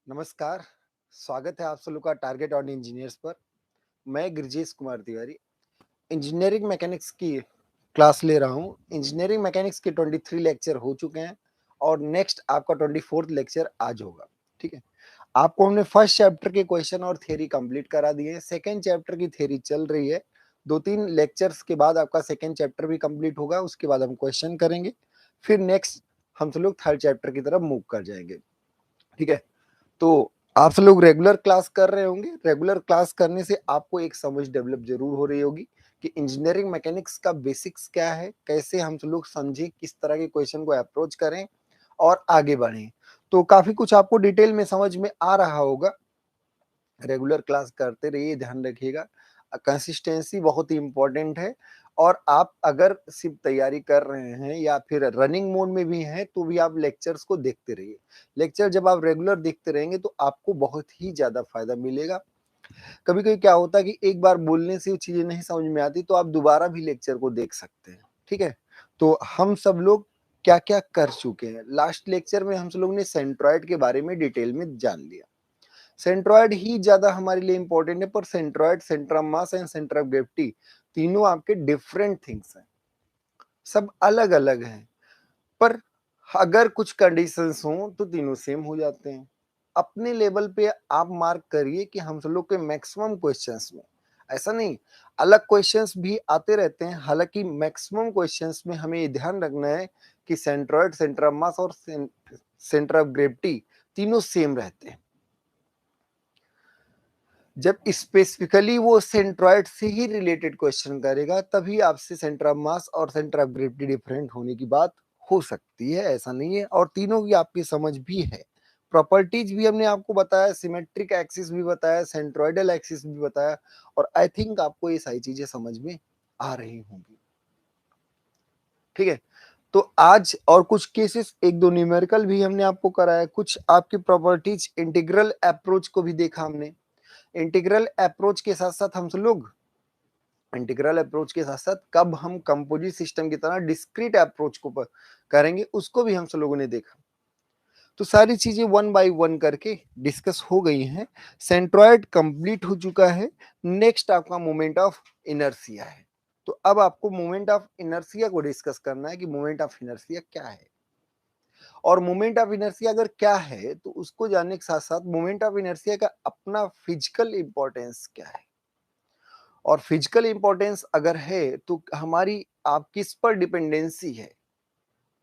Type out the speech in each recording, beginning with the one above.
नमस्कार, स्वागत है आप सब लोग का टारगेट ऑन इंजीनियर्स पर। मैं गिरजेश कुमार तिवारी इंजीनियरिंग मैकेनिक्स की क्लास ले रहा हूँ। इंजीनियरिंग मैकेनिक्स के 23 लेक्चर हो चुके हैं और नेक्स्ट आपका 24th लेक्चर आज होगा। ठीक है, आपको हमने फर्स्ट चैप्टर के क्वेश्चन और थ्योरी कंप्लीट करा दिए हैं। सेकेंड चैप्टर की थ्योरी चल रही है। 2-3 लेक्चर्स के बाद आपका सेकेंड चैप्टर भी कंप्लीट होगा। उसके बाद हम क्वेश्चन करेंगे, फिर नेक्स्ट हम सब लोग थर्ड चैप्टर की तरफ मूव कर जाएंगे। ठीक है, तो आप सब लोग रेगुलर क्लास कर रहे होंगे। रेगुलर क्लास करने से आपको एक समझ डेवलप जरूर हो रही होगी कि इंजीनियरिंग मैकेनिक्स का बेसिक्स क्या है, कैसे हम सब लोग समझें, किस तरह के क्वेश्चन को अप्रोच करें और आगे बढ़ें। तो काफी कुछ आपको डिटेल में समझ में आ रहा होगा। रेगुलर क्लास करते रहिए, ध्यान रखिएगा। कंसिस्टेंसी बहुत ही इंपॉर्टेंट है। और आप अगर सिर्फ तैयारी कर रहे हैं या फिर रनिंग मोड में भी हैं तो भी आप लेक्चर्स को देखते रहिए। लेक्चर जब आप रेगुलर देखते रहेंगे तो आपको बहुत ही ज्यादा फायदा मिलेगा। कभी कभी क्या होता है कि एक बार बोलने से चीजें नहीं समझ में आती तो आप दोबारा भी लेक्चर को देख सकते हैं। ठीक है, तो हम सब लोग क्या क्या कर चुके हैं। लास्ट लेक्चर में हम सब लोग ने सेंट्रॉइड के बारे में डिटेल में जान लिया। सेंट्रॉइड ही ज्यादा हमारे लिए इंपॉर्टेंट है, पर centroid, centre of mass and centre of gravity तीनों आपके डिफरेंट थिंग्स हैं, सब अलग अलग हैं। पर अगर कुछ कंडीशंस हो तो तीनों सेम हो जाते हैं। अपने लेवल पे आप मार्क करिए कि हम सब लोग के मैक्सिमम क्वेश्चंस में, ऐसा नहीं, अलग क्वेश्चंस भी आते रहते हैं, हालांकि मैक्सिमम क्वेश्चंस में हमें ये ध्यान रखना है कि सेंट्रॉइड, सेंटर ऑफ मास और सेंटर ऑफ ग्रेविटी तीनों सेम रहते हैं। जब स्पेसिफिकली वो सेंट्रॉइड से ही रिलेटेड क्वेश्चन करेगा तभी आपसे सेंटर ऑफ मास और सेंटर ऑफ ग्रेविटी डिफरेंट होने की बात हो सकती है, ऐसा नहीं है। और तीनों की आपकी समझ भी है। प्रॉपर्टीज भी हमने आपको बताया, सिमेट्रिक एक्सिस भी बताया, सेंट्रॉइडल एक्सिस भी बताया, और आई थिंक आपको ये सारी चीजें समझ में आ रही होंगी। ठीक है, तो आज और कुछ केसेस, एक दो न्यूमेरिकल भी हमने आपको कराया, कुछ आपकी प्रॉपर्टीज, इंटीग्रल अप्रोच को भी देखा हमने। इंटीग्रल अप्रोच के साथ साथ हम सब लोग इंटीग्रल अप्रोच के साथ साथ कब हम कंपोजिट सिस्टम की तरह डिस्क्रीट अप्रोच को करेंगे उसको भी हम सब लोगों ने देखा। तो सारी चीजें वन बाय वन करके डिस्कस हो गई हैं। सेंट्रॉइड कंप्लीट हो चुका है। नेक्स्ट आपका मोमेंट ऑफ इनर्शिया है। तो अब आपको मोमेंट ऑफ इनर्शिया को डिस्कस करना है कि मोमेंट ऑफ इनर्शिया क्या है। और मोमेंट ऑफ इनर्शिया अगर क्या है तो उसको जानने के साथ साथ मोमेंट ऑफ इनर्शिया का अपना फिजिकल इंपॉर्टेंस क्या है। और फिजिकल इंपॉर्टेंस अगर है तो हमारी आप किस पर डिपेंडेंसी है,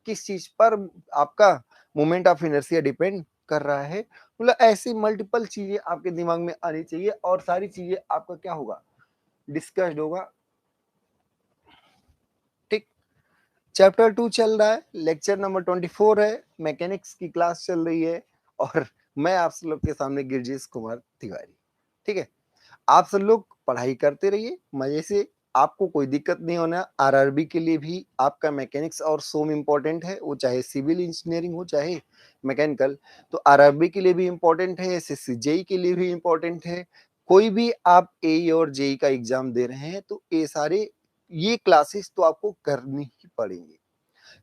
किस चीज पर आपका मोमेंट ऑफ इनर्शिया डिपेंड कर रहा है। मतलब ऐसी मल्टीपल चीजें आपके दिमाग में आनी चाहिए और सारी चीजें आपका क्या होगा, डिस्कस्ड होगा। ठीक, चैप्टर 2 चल रहा है, लेक्चर नंबर 24 है, मैकेनिक्स की क्लास चल रही है और मैं आप सब लोग के सामने गिरजेश कुमार तिवारी। ठीक है, आप सब लोग पढ़ाई करते रहिए मजे से, आपको कोई दिक्कत नहीं होना। आरआरबी के लिए भी आपका मैकेनिक्स और सोम इम्पोर्टेंट है, वो चाहे सिविल इंजीनियरिंग हो चाहे मैकेनिकल। तो आरआरबी के लिए भी इम्पोर्टेंट है, एसएससी जेई के लिए भी इम्पोर्टेंट है। कोई भी आप एई और जेई का एग्जाम दे रहे हैं तो ये क्लासेस तो आपको करनी ही पड़ेंगी,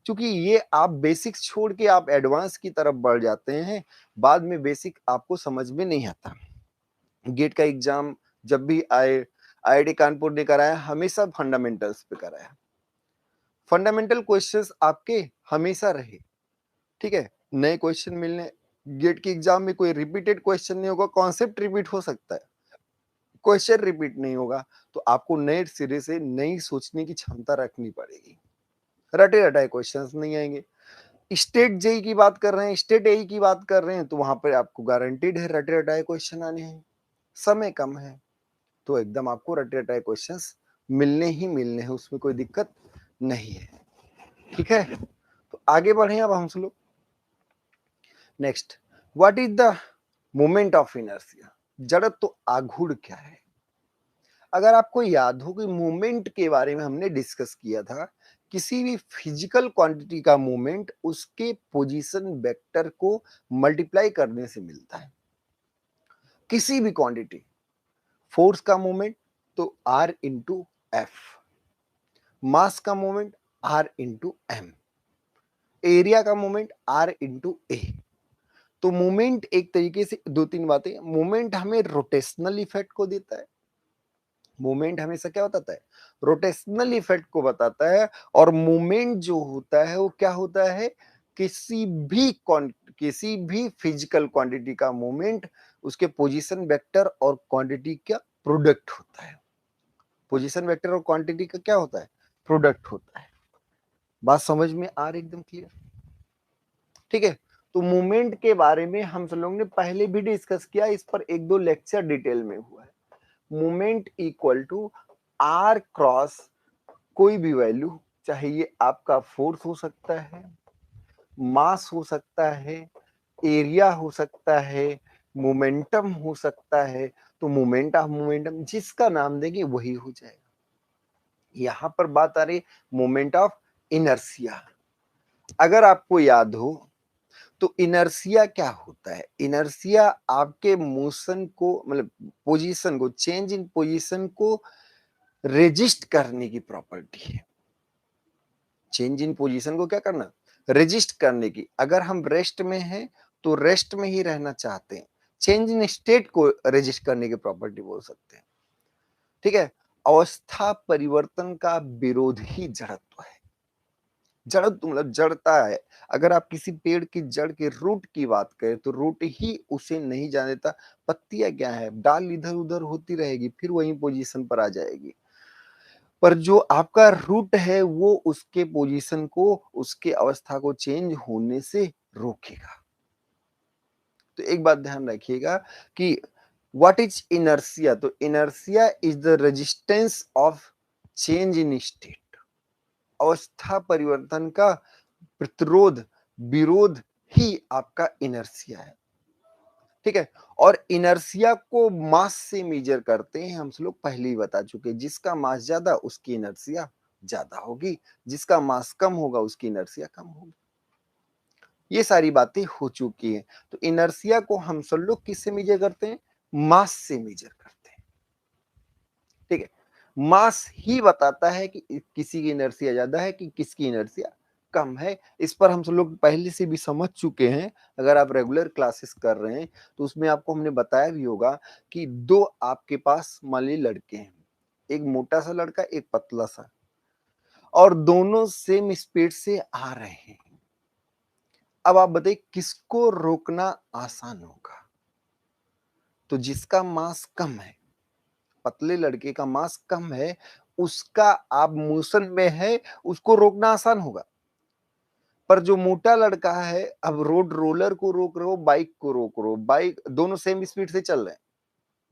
क्योंकि ये आप बेसिक्स छोड़ के आप एडवांस की तरफ बढ़ जाते हैं, बाद में बेसिक आपको समझ में नहीं आता। गेट का एग्जाम जब भी आए, आईआईटी कानपुर ने कराया, हमेशा फंडामेंटल्स पे कराया। फंडामेंटल क्वेश्चंस आपके हमेशा रहे। ठीक है, नए क्वेश्चन मिलने, गेट के एग्जाम में कोई रिपीटेड क्वेश्चन नहीं होगा, कॉन्सेप्ट रिपीट हो सकता है, क्वेश्चन रिपीट नहीं होगा। तो आपको नए सिरे से नई सोचने की क्षमता रखनी पड़ेगी। रटे रटाए क्वेश्चंस नहीं आएंगे। स्टेट जेई की बात कर रहे हैं, स्टेट एई की बात कर रहे हैं, तो वहां पर आपको गारंटीड है रटे रटाए क्वेश्चन आने हैं, समय कम है, तो एकदम आपको रटे रटाए क्वेश्चंस मिलने ही मिलने हैं, उसमें कोई दिक्कत नहीं है। ठीक है, तो आगे बढ़े अब हम लोग। Next, what is the moment of inertia, जड़त्व तो आघूर्ण क्या है। अगर आपको याद हो कि मूवमेंट के बारे में हमने डिस्कस किया था, किसी भी फिजिकल क्वांटिटी का मूवमेंट उसके पोजीशन वेक्टर को मल्टीप्लाई करने से मिलता है। किसी भी क्वांटिटी, फोर्स का मूवमेंट तो आर इंटू एफ, मास का moment R into M, area का मोमेंट आर इंटू ए। तो मूवमेंट एक तरीके से दो तीन बातें, मूवमेंट हमें रोटेशनल इफेक्ट को देता है, मूवमेंट हमेशा क्या बताता है, रोटेशनल इफेक्ट को बताता है। और मूवमेंट जो होता है वो क्या होता है, किसी भी किसी भी फिजिकल क्वांटिटी का मूवमेंट उसके पोजीशन वेक्टर और क्वांटिटी का प्रोडक्ट होता है। पोजीशन वेक्टर और क्वांटिटी का क्या होता है, प्रोडक्ट होता है। बात समझ में आ रही एकदम क्लियर, ठीक है। तो मूवमेंट के बारे में हम सब लोगों ने पहले भी डिस्कस किया, इस पर एक दो लेक्चर डिटेल में हुआ है। Moment equal to R cross कोई भी वैल्यू, चाहे ये आपका फोर्स हो सकता है, मास हो सकता है, एरिया हो सकता है, मोमेंटम हो सकता है। तो मोमेंट ऑफ मोमेंटम जिसका नाम देंगे वही हो जाएगा। यहां पर बात आ रही मोमेंट ऑफ इनर्सिया। अगर आपको याद हो तो इनर्सिया क्या होता है, इनर्सिया आपके मोशन को मतलब पोजीशन को, चेंज इन पोजीशन को रेजिस्ट करने की प्रॉपर्टी है। चेंज इन पोजीशन को क्या करना, रेजिस्ट करने की। अगर हम रेस्ट में हैं तो रेस्ट में ही रहना चाहते हैं, चेंज इन स्टेट को रेजिस्ट करने की प्रॉपर्टी बोल सकते हैं, ठीक है। अवस्था परिवर्तन का विरोध ही जड़त्व है। जड़त्व मतलब जड़ता है। अगर आप किसी पेड़ की जड़ के रूट की बात करें तो रूट ही उसे नहीं जाने देता। पत्तियां क्या है, डाल इधर उधर होती रहेगी, फिर वही पोजीशन पर आ जाएगी, पर जो आपका रूट है वो उसके पोजीशन को, उसके अवस्था को चेंज होने से रोकेगा। तो एक बात ध्यान रखिएगा कि व्हाट इज इनर्सिया, तो inertia is the resistance of change in state. अवस्था परिवर्तन का प्रतिरोध, विरोध ही आपका इनर्सिया है, ठीक है। और इनर्सिया को मास से मेजर करते हैं, हम लोग पहले ही बता चुके, जिसका मास ज्यादा उसकी इनर्सिया ज्यादा होगी, जिसका मास कम होगा उसकी इनर्सिया कम होगी। ये सारी बातें हो चुकी हैं। तो इनर्सिया को हम सब लोग किससे मेजर करते हैं, मास से मेजर करते हैं, ठीक है। मास ही बताता है कि किसी की इनर्सिया ज्यादा है कि किसकी इनर्सिया कम है। इस पर हम सब लोग पहले से भी समझ चुके हैं। अगर आप रेगुलर क्लासेस कर रहे हैं तो उसमें आपको हमने बताया भी होगा कि दो आपके पास मान लीजिए लड़के हैं, एक मोटा सा लड़का एक पतला सा, और दोनों सेम स्पीड से आ रहे हैं। अब आप बताइए किसको रोकना आसान होगा, तो जिसका मास कम है, पतले लड़के का मास कम है, उसका आप मोशन में है, उसको रोकना आसान होगा। पर जो मोटा लड़का है, अब रोड रोलर को रोक रहे हो, बाइक को रोक रहे हो, बाइक दोनों सेम स्पीड से चल रहे हैं,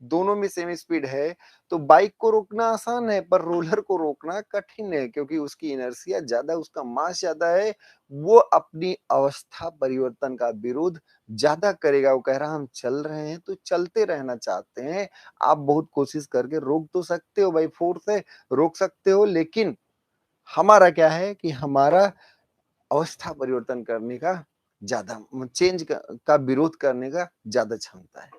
दोनों में सेम स्पीड है, तो बाइक को रोकना आसान है पर रोलर को रोकना कठिन है, क्योंकि उसकी इनर्सिया ज्यादा, उसका मास ज्यादा है। वो अपनी अवस्था परिवर्तन का विरोध ज्यादा करेगा। वो कह रहा हम चल रहे हैं तो चलते रहना चाहते हैं, आप बहुत कोशिश करके रोक तो सकते हो भाई, फोर्स है रोक सकते हो, लेकिन हमारा क्या है कि हमारा अवस्था परिवर्तन करने का ज्यादा, चेंज का विरोध करने का ज्यादा क्षमता है।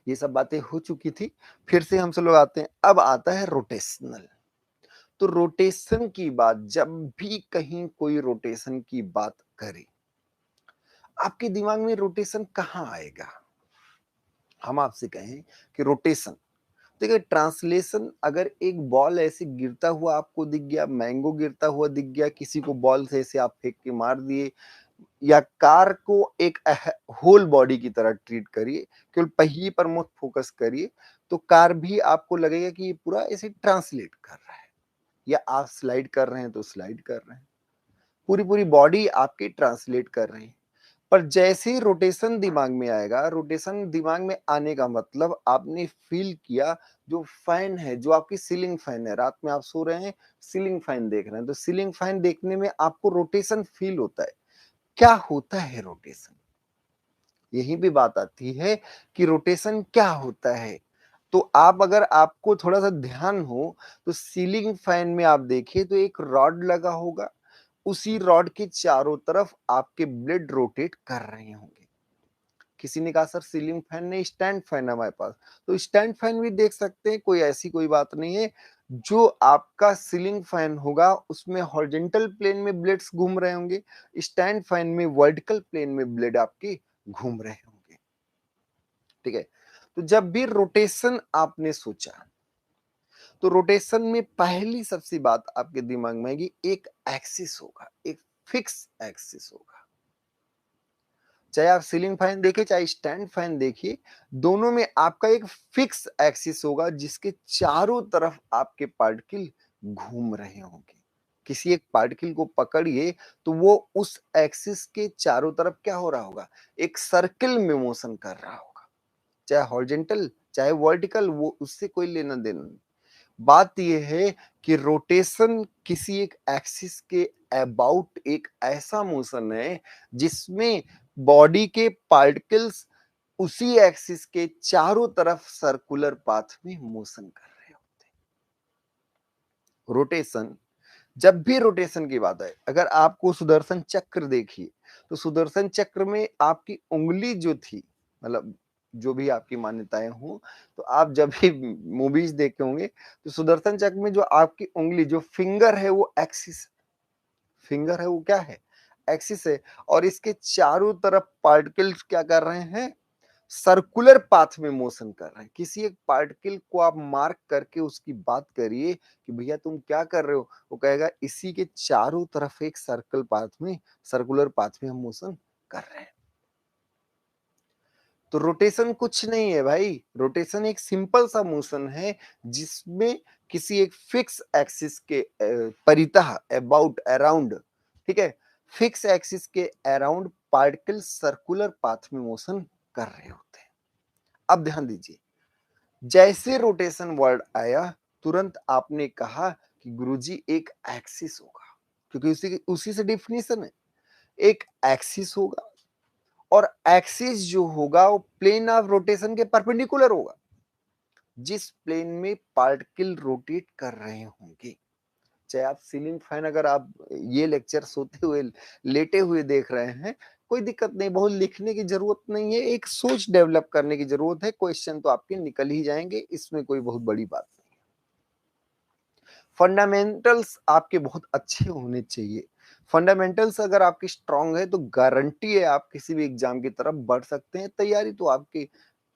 ये सब बातें हो चुकी थी, फिर से हम सब लोग आते हैं। अब आता है रोटेशनल। तो रोटेशन की बात, जब भी कहीं कोई रोटेशन की बात करे, आपके दिमाग में रोटेशन कहाँ आएगा। हम आपसे कहें कि रोटेशन, देखिए ट्रांसलेशन, अगर एक बॉल ऐसे गिरता हुआ आपको दिख गया, मैंगो गिरता हुआ दिख गया, किसी को बॉल से ऐसे आप फेंक के मार दिए, या कार को एक होल बॉडी की तरह ट्रीट करिए, केवल पहिए पर मत फोकस करिए, तो कार भी आपको लगेगा कि ये पूरा ऐसे ट्रांसलेट कर रहा है, या आप स्लाइड कर रहे हैं तो स्लाइड कर रहे हैं, पूरी पूरी बॉडी आपकी ट्रांसलेट कर रही है। पर जैसे ही रोटेशन दिमाग में आएगा, रोटेशन दिमाग में आने का मतलब आपने फील किया, जो फैन है, जो आपकी सीलिंग फैन है, रात में आप सो रहे हैं, सीलिंग फैन देख रहे हैं, तो सीलिंग फैन देखने में आपको रोटेशन फील होता है। क्या होता है रोटेशन, यही भी बात आती है कि रोटेशन क्या होता है। तो आप, अगर आपको थोड़ा सा ध्यान हो तो सीलिंग फैन में आप देखिए तो एक रॉड लगा होगा, उसी रॉड के चारों तरफ आपके ब्लेड रोटेट कर रहे होंगे। किसी ने कहा सर सीलिंग फैन नहीं, स्टैंड फैन है हमारे पास, तो स्टैंड फैन भी देख सकते हैं, कोई ऐसी कोई बात नहीं है। जो आपका सीलिंग फैन होगा उसमें हॉरिजॉन्टल प्लेन में ब्लेड्स घूम रहे होंगे, स्टैंड फैन में वर्टिकल प्लेन में ब्लेड आपके घूम रहे होंगे। ठीक है, तो जब भी रोटेशन आपने सोचा तो रोटेशन में पहली सबसे बात आपके दिमाग में आएगी, एक एक्सिस होगा, एक फिक्स एक्सिस होगा। चाहे आप सीलिंग फैन देखिए चाहे स्टैंड फैन देखिए, दोनों में आपका एक फिक्स एक्सिस होगा जिसके चारों तरफ आपके पार्टिकल घूम रहे होंगे। किसी एक पार्टिकल को पकड़िए तो वो उस एक्सिस के चारों तरफ क्या हो रहा होगा, एक सर्कल में मोशन कर रहा होगा, चाहे हॉरिजॉन्टल चाहे वर्टिकल, वो उससे कोई लेना देना नहीं। बात यह है कि रोटेशन किसी एक एक्सिस के अबाउट एक ऐसा मोशन है जिसमें बॉडी के पार्टिकल्स उसी एक्सिस के चारों तरफ सर्कुलर पाथ में मोशन कर रहे होते हैं। रोटेशन, जब भी रोटेशन की बात है, अगर आपको सुदर्शन चक्र देखिए तो सुदर्शन चक्र में आपकी उंगली जो थी, मतलब जो भी आपकी मान्यताएं हो, तो आप जब भी मूवीज देखे होंगे तो सुदर्शन चक्र में जो आपकी उंगली जो फिंगर है वो एक्सिस, फिंगर है वो क्या है, एक्सिस है, और इसके चारों तरफ पार्टिकल्स क्या कर रहे हैं, सर्कुलर पाथ में मोशन कर रहे हैं। किसी एक पार्टिकल को आप मार्क करके उसकी बात करिए कि भैया तुम क्या कर रहे हो, वो कहेगा इसी के चारों तरफ एक सर्कल पाथ में, सर्कुलर पाथ में हम मोशन कर रहे हैं। तो रोटेशन कुछ नहीं है भाई, रोटेशन एक सिंपल सा मोशन है जिसमें किसी एक फिक्स एक्सिस के परितः, अबाउट, अराउंड, ठीक है, फिक्स एक्सिस के अराउंड पार्टिकल सर्कुलर पाथ में मोशन कर रहे होते हैं। अब ध्यान दीजिए, जैसे रोटेशन वर्ड आया तुरंत आपने कहा कि गुरुजी एक एक्सिस होगा, क्योंकि उसी उसी से डिफिनीशन है, एक एक्सिस होगा, और एक्सिस जो होगा वो प्लेन ऑफ रोटेशन के परपेंडिकुलर होगा, जिस प्लेन में पार्टिकल रोटेट कर रहे होंगे। चाहे आप सीलिंग फैन, अगर आप ये लेक्चर सोते हुए लेटे हुए देख रहे हैं, कोई दिक्कत नहीं, बहुत लिखने की जरूरत नहीं है, एक सोच डेवलप करने की जरूरत है, क्वेश्चन तो आपके निकल ही जाएंगे, इसमें कोई बहुत बड़ी बात नहीं। फंडामेंटल्स आपके बहुत अच्छे होने चाहिए। फंडामेंटल्स अगर आपकी स्ट्रांग है तो गारंटी है आप किसी भी एग्जाम की तरफ बढ़ सकते हैं। तैयारी तो आपके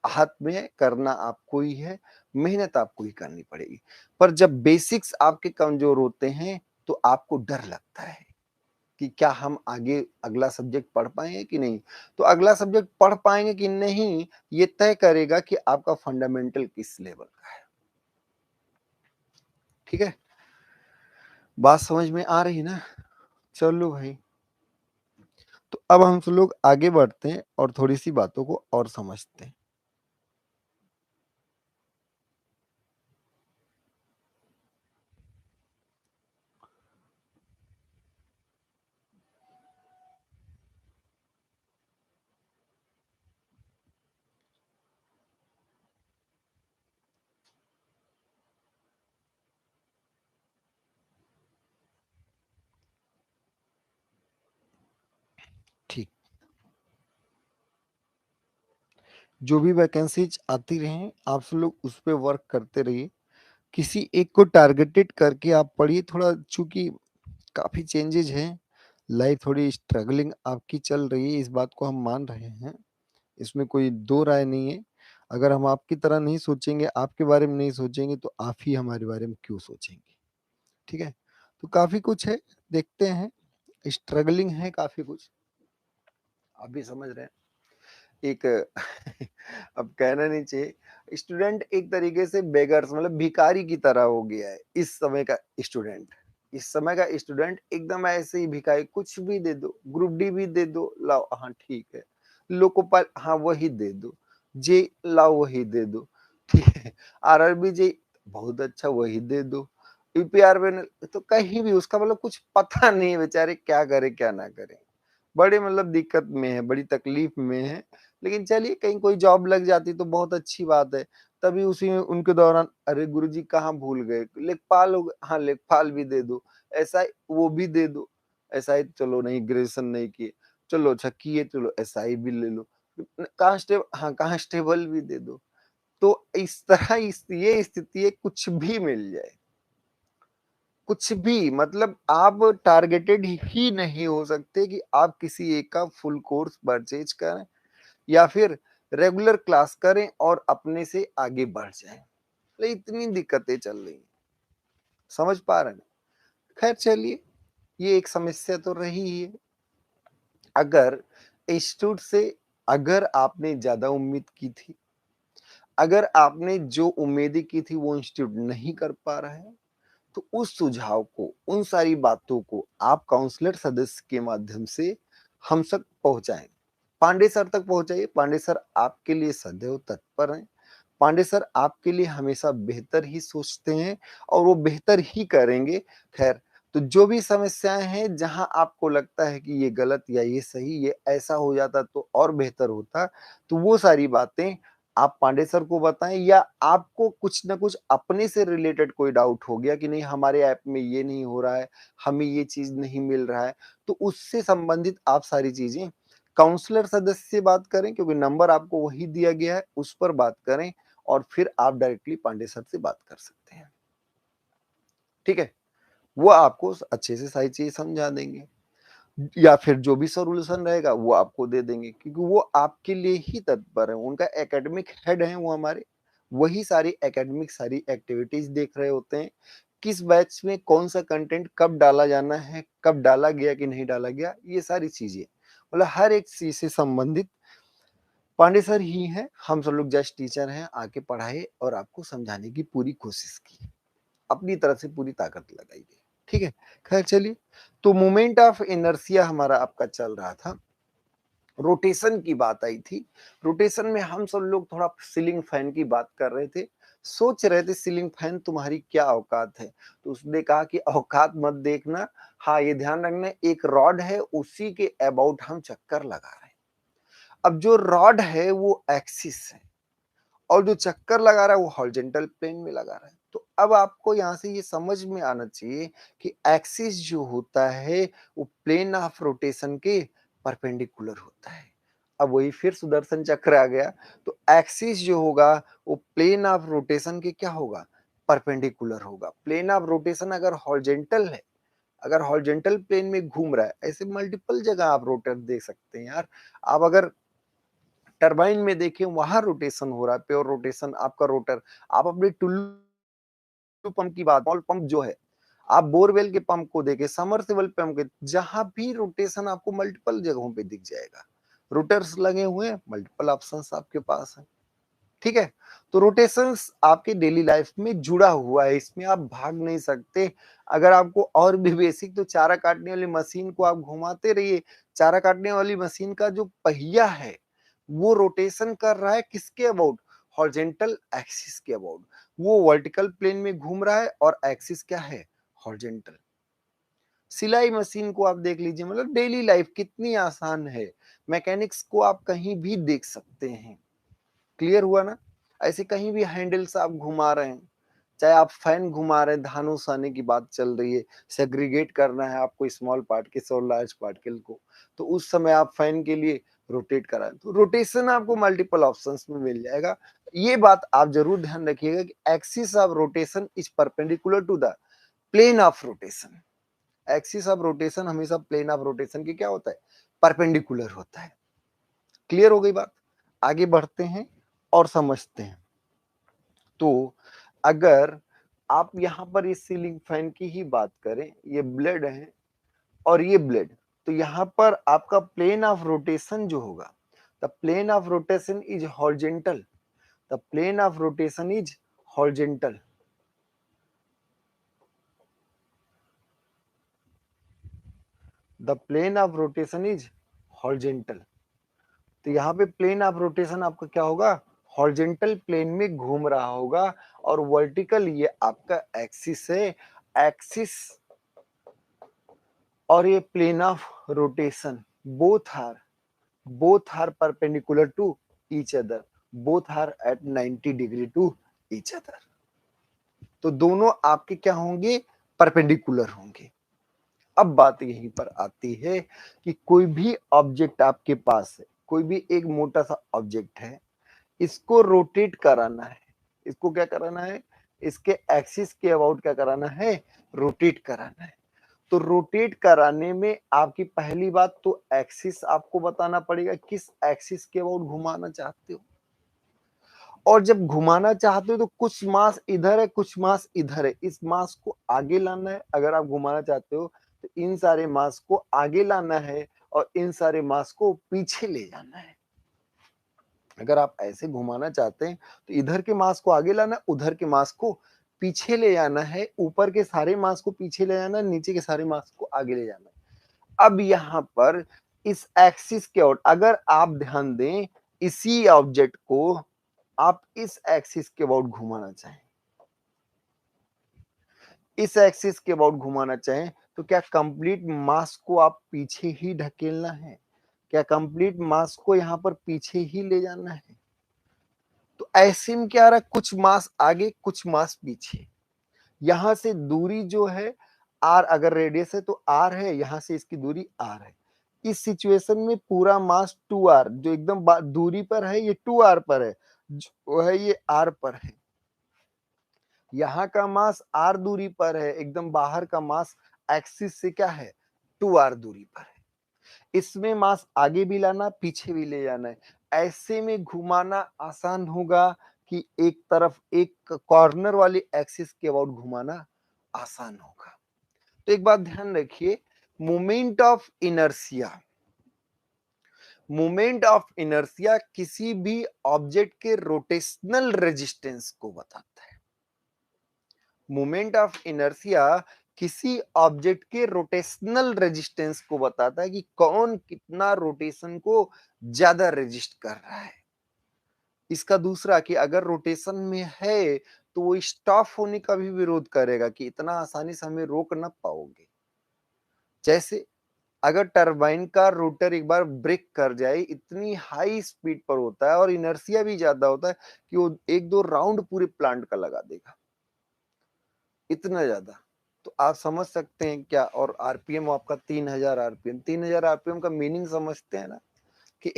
हाथ में है, करना आपको ही है, मेहनत आपको ही करनी पड़ेगी। पर जब बेसिक्स आपके कमजोर होते हैं तो आपको डर लगता है कि क्या हम आगे अगला सब्जेक्ट पढ़ पाएंगे कि नहीं। तो अगला सब्जेक्ट पढ़ पाएंगे कि नहीं ये तय करेगा कि आपका फंडामेंटल किस लेवल का है। ठीक है, बात समझ में आ रही ना। चलो भाई, तो अब हम सब लोग आगे बढ़ते हैं और थोड़ी सी बातों को और समझते हैं। ठीक, जो भी वैकेंसीज आती रहें आप सब लोग उस पर वर्क करते रहिए, किसी एक को टारगेटेड करके आप पढ़िए। थोड़ा चूंकि काफी चेंजेज हैं, लाइफ थोड़ी स्ट्रगलिंग आपकी चल रही है, इस बात को हम मान रहे हैं, इसमें कोई दो राय नहीं है। अगर हम आपकी तरह नहीं सोचेंगे, आपके बारे में नहीं सोचेंगे, तो आप ही हमारे बारे में क्यों सोचेंगे। ठीक है, तो काफी कुछ है, देखते हैं, स्ट्रगलिंग है काफी कुछ, आप भी समझ रहे हैं। एक अब कहना नहीं चाहिए, स्टूडेंट एक तरीके से बेगर्स मतलब भिखारी की तरह हो गया है इस समय का स्टूडेंट। इस समय का स्टूडेंट एकदम ऐसे ही भिखारी, कुछ भी दे दो, ग्रुप डी भी दे दो, लाओ हाँ ठीक है, लोकोपाल हाँ वही दे दो, जे लाओ वही दे दो, ठीक है, आरआरबी जे बहुत अच्छा वही दे दो, यूपीआर में तो कहीं भी उसका मतलब कुछ पता नहीं है, बेचारे क्या करे क्या ना करे, बड़े मतलब दिक्कत में है, बड़ी तकलीफ में है। लेकिन चलिए कहीं कोई जॉब लग जाती तो बहुत अच्छी बात है। तभी उसी में उनके दौरान अरे गुरुजी कहाँ भूल गए, लेखपाल हो गए, हाँ लेखपाल भी दे दो, ऐसा वो भी दे दो, एसआई चलो नहीं ग्रेजुएशन नहीं किए, चलो अच्छा किए, चलो एसआई भी ले लो, कांस्टेबल हाँ कांस्टेबल भी दे दो। तो इस तरह ये स्थिति है, कुछ भी मिल जाए, कुछ भी, मतलब आप टारगेटेड ही नहीं हो सकते कि आप किसी एक का फुल कोर्स परचेज करें या फिर रेगुलर क्लास करें और अपने से आगे बढ़ जाएं। तो इतनी दिक्कतें चल रही हैं, समझ पा रहे हैं? खैर चलिए, ये एक समस्या तो रही ही है। अगर इंस्टीट्यूट से अगर आपने ज्यादा उम्मीद की थी, अगर आपने जो उम्मीदें की थी वो इंस्टीट्यूट नहीं कर पा रहा है, तो उस सुझाव को, उन सारी बातों को आप काउंसलर सदस्य के माध्यम से हम तक पहुंचाएं। पांडे सर तक पहुंचाइए। पांडे सर आपके लिए सदैव तत्पर हैं। पांडे सर आपके लिए हमेशा बेहतर ही सोचते हैं और वो बेहतर ही करेंगे। खैर, तो जो भी समस्याएं हैं, जहां आपको लगता है कि ये गलत या ये सही, ये ऐसा हो जाता तो और बेहतर होता, तो वो सारी बातें आप पांडे सर को बताएं। या आपको कुछ ना कुछ अपने से रिलेटेड कोई डाउट हो गया कि नहीं हमारे ऐप में ये नहीं हो रहा है, हमें ये चीज नहीं मिल रहा है, तो उससे संबंधित आप सारी चीजें काउंसलर सदस्य से बात करें, क्योंकि नंबर आपको वही दिया गया है, उस पर बात करें और फिर आप डायरेक्टली पांडे सर से बात कर सकते हैं। ठीक है, वो आपको अच्छे से सारी चीजें समझा देंगे या फिर जो भी सोल्यूशन रहेगा वो आपको दे देंगे, क्योंकि वो आपके लिए ही तत्पर है। उनका एकेडमिक हेड है वो हमारे, वही सारी एकेडमिक सारी एक्टिविटीज देख रहे होते हैं। किस बैच में कौन सा कंटेंट कब डाला जाना है, कब डाला गया कि नहीं डाला गया, ये सारी चीजें, मतलब हर एक चीज से संबंधित पांडे सर ही हैं। हम सब लोग जस्ट टीचर हैं, आके पढ़ाए और आपको समझाने की पूरी कोशिश की, अपनी तरफ से पूरी ताकत लगाई गई। ठीक है, खैर चलिए, तो मोमेंट ऑफ इनर्शिया हमारा आपका चल रहा था। रोटेशन की बात आई थी। रोटेशन में हम सब लोग थोड़ा सीलिंग फैन की बात कर रहे थे। सोच रहे थे सीलिंग फैन तुम्हारी क्या औकात है, तो उसने कहा कि औकात मत देखना, हाँ ये ध्यान रखना एक रॉड है, उसी के अबाउट हम चक्कर लगा रहे हैं। अब जो रॉड है वो एक्सिस है और जो चक्कर लगा रहा है वो हॉरिजॉन्टल प्लेन में लगा रहा है। तो अब आपको यहाँ से ये समझ में आना चाहिए कि एक्सिस जो होता है वो प्लेन ऑफ रोटेशन के परपेंडिकुलर होता है। अब वही फिर सुदर्शन चक्र आ गया, तो एक्सिस जो होगा वो प्लेन ऑफ रोटेशन के क्या होगा, परपेंडिकुलर होगा। प्लेन ऑफ रोटेशन अगर हॉरिजॉन्टल है, अगर हॉरिजॉन्टल प्लेन में घूम रहा है, ऐसे मल्टीपल जगह आप रोटर देख सकते हैं यार। आप अगर टरबाइन में देखें, वहां रोटेशन हो रहा है, प्योर रोटेशन आपका रोटर। आप अपने टुल्लू पंप की बात, बॉल पंप जो है, आप बोरवेल के पंप को देखें, समरसेबल पंप के, जहां भी रोटेशन आपको मल्टीपल जगहों पे दिख जाएगा। रोटर्स लगे हुए हैं, मल्टीपल ऑप्शंस आपके पास है। ठीक है, तो रोटेशंस आपके डेली लाइफ में जुड़ा हुआ है, इसमें आप भाग नहीं सकते। अगर आपको और भी बेसिक, तो चारा काटने वाली मशीन को आप घुमाते रहिए। चारा काटने वाली मशीन का जो पहिया है वो रोटेशन कर रहा है किसके अबाउट, हॉरिजॉन्टल एक्सिस के अबाउट। वो वर्टिकल प्लेन में घूम रहा है और एक्सिस क्या है, हॉरिजॉन्टल। सिलाई मशीन को आप देख लीजिए, मतलब डेली लाइफ कितनी आसान है। मैकेनिक्स को आप कहीं भी देख सकते हैं। क्लियर हुआ ना? ऐसे कहीं भी हैंडल्स आप घुमा रहे हैं, चाहे आप फैन घुमा रहे हैं, धानु साने की बात चल रही है, सेग्रीगेट करना है आपको स्मॉल पार्टिकल्स और लार्ज पार्टिकल को, तो उस समय आप फैन के लिए रोटेट कराएं, तो रोटेशन आपको मल्टीपल ऑप्शंस में मिल जाएगा। ये बात आप जरूर ध्यान रखिएगा कि axis of rotation is perpendicular to the plane of rotation. Axis of rotation हमेशा प्लेन ऑफ रोटेशन के क्या होता है, परपेंडिकुलर होता है। क्लियर हो गई बात? आगे बढ़ते हैं और समझते हैं। तो अगर आप यहाँ पर इस सीलिंग फैन की ही बात करें, ये ब्लेड है और ये ब्लेड, तो यहाँ पर आपका प्लेन ऑफ रोटेशन जो होगा, the plane of rotation is horizontal, the plane of rotation is horizontal. The plane of rotation is horizontal. तो यहाँ पे प्लेन ऑफ रोटेशन आपका क्या होगा, हॉरिजॉन्टल प्लेन में घूम रहा होगा, और वर्टिकल ये आपका एक्सिस है। एक्सिस और ये plane of rotation both are perpendicular to each other, both are at 90 degree to each other. तो दोनों आपके क्या होंगे, परपेंडिकुलर होंगे। अब बात यहीं पर आती है कि कोई भी ऑब्जेक्ट आपके पास है, कोई भी एक मोटा सा ऑब्जेक्ट है, इसको रोटेट कराना है। इसको क्या कराना है, इसके एक्सिस के अबाउट क्या कराना है, रोटेट कराना है। तो रोटेट कराने में आपकी पहली बात तो एक्सिस आपको बताना पड़ेगा, किस एक्सिस के अबाउट घुमाना चाहते हो। और जब घुमाना चाहते हो तो कुछ मास इधर है, कुछ मास इधर है, इस मास को आगे लाना है। अगर आप घुमाना चाहते हो तो इन सारे मास को आगे लाना है और इन सारे मास को पीछे ले जाना है। अगर आप ऐसे घुमाना चाहते हैं तो इधर के मास को आगे लाना, उधर के मास को पीछे ले जाना है, ऊपर के सारे मास को पीछे ले जाना है, नीचे के सारे मास को आगे ले जाना है। अब यहाँ पर इस एक्सिस के और अगर आप ध्यान दें, इसी ऑब्जेक्ट को आप इस एक्सिस के अबाउट घुमाना चाहें, इस एक्सिस के अबाउट घुमाना चाहें तो क्या कंप्लीट मास को आप पीछे ही ढकेलना है, क्या कंप्लीट मास को यहाँ पर पीछे ही ले जाना है। तो ऐसे में क्या आ रहा है, कुछ मास आगे कुछ मास पीछे। यहां से दूरी जो है आर, अगर रेडियस है तो आर है, यहां से इसकी दूरी आर है। इस सिचुएशन में पूरा मास 2r जो एकदम दूरी पर है, ये 2r पर है, जो है ये r पर है। यहाँ का मास r दूरी पर है, एकदम बाहर का मास एक्सिस से क्या है, 2r दूरी पर है। इसमें मास आगे भी लाना, पीछे भी ले जाना है। ऐसे में घुमाना आसान होगा कि एक तरफ एक कॉर्नर वाली एक्सिस के अबाउट घुमाना आसान होगा। तो एक बात ध्यान रखिए, moment of inertia, moment of inertia किसी भी ऑब्जेक्ट के रोटेशनल रेजिस्टेंस को बताता है। मोमेंट ऑफ इनर्शिया किसी ऑब्जेक्ट के रोटेशनल रेजिस्टेंस को बताता है कि कौन कितना रोटेशन को ज्यादा रेजिस्ट कर रहा है। इसका दूसरा कि अगर रोटेशन में है तो वो स्टॉप होने का भी विरोध करेगा कि इतना आसानी से हमें रोक ना पाओगे। जैसे अगर टरबाइन का रोटर एक बार ब्रेक कर जाए, इतनी हाई स्पीड पर होता है और इनर्शिया भी ज्यादा होता है कि वो एक दो राउंड पूरे प्लांट का लगा देगा, इतना ज्यादा। तो आप समझ सकते हैं क्या। और आरपीएम आपका 3000 आरपीएम, 3000 आरपीएम का मीनिंग समझते हैं ना कि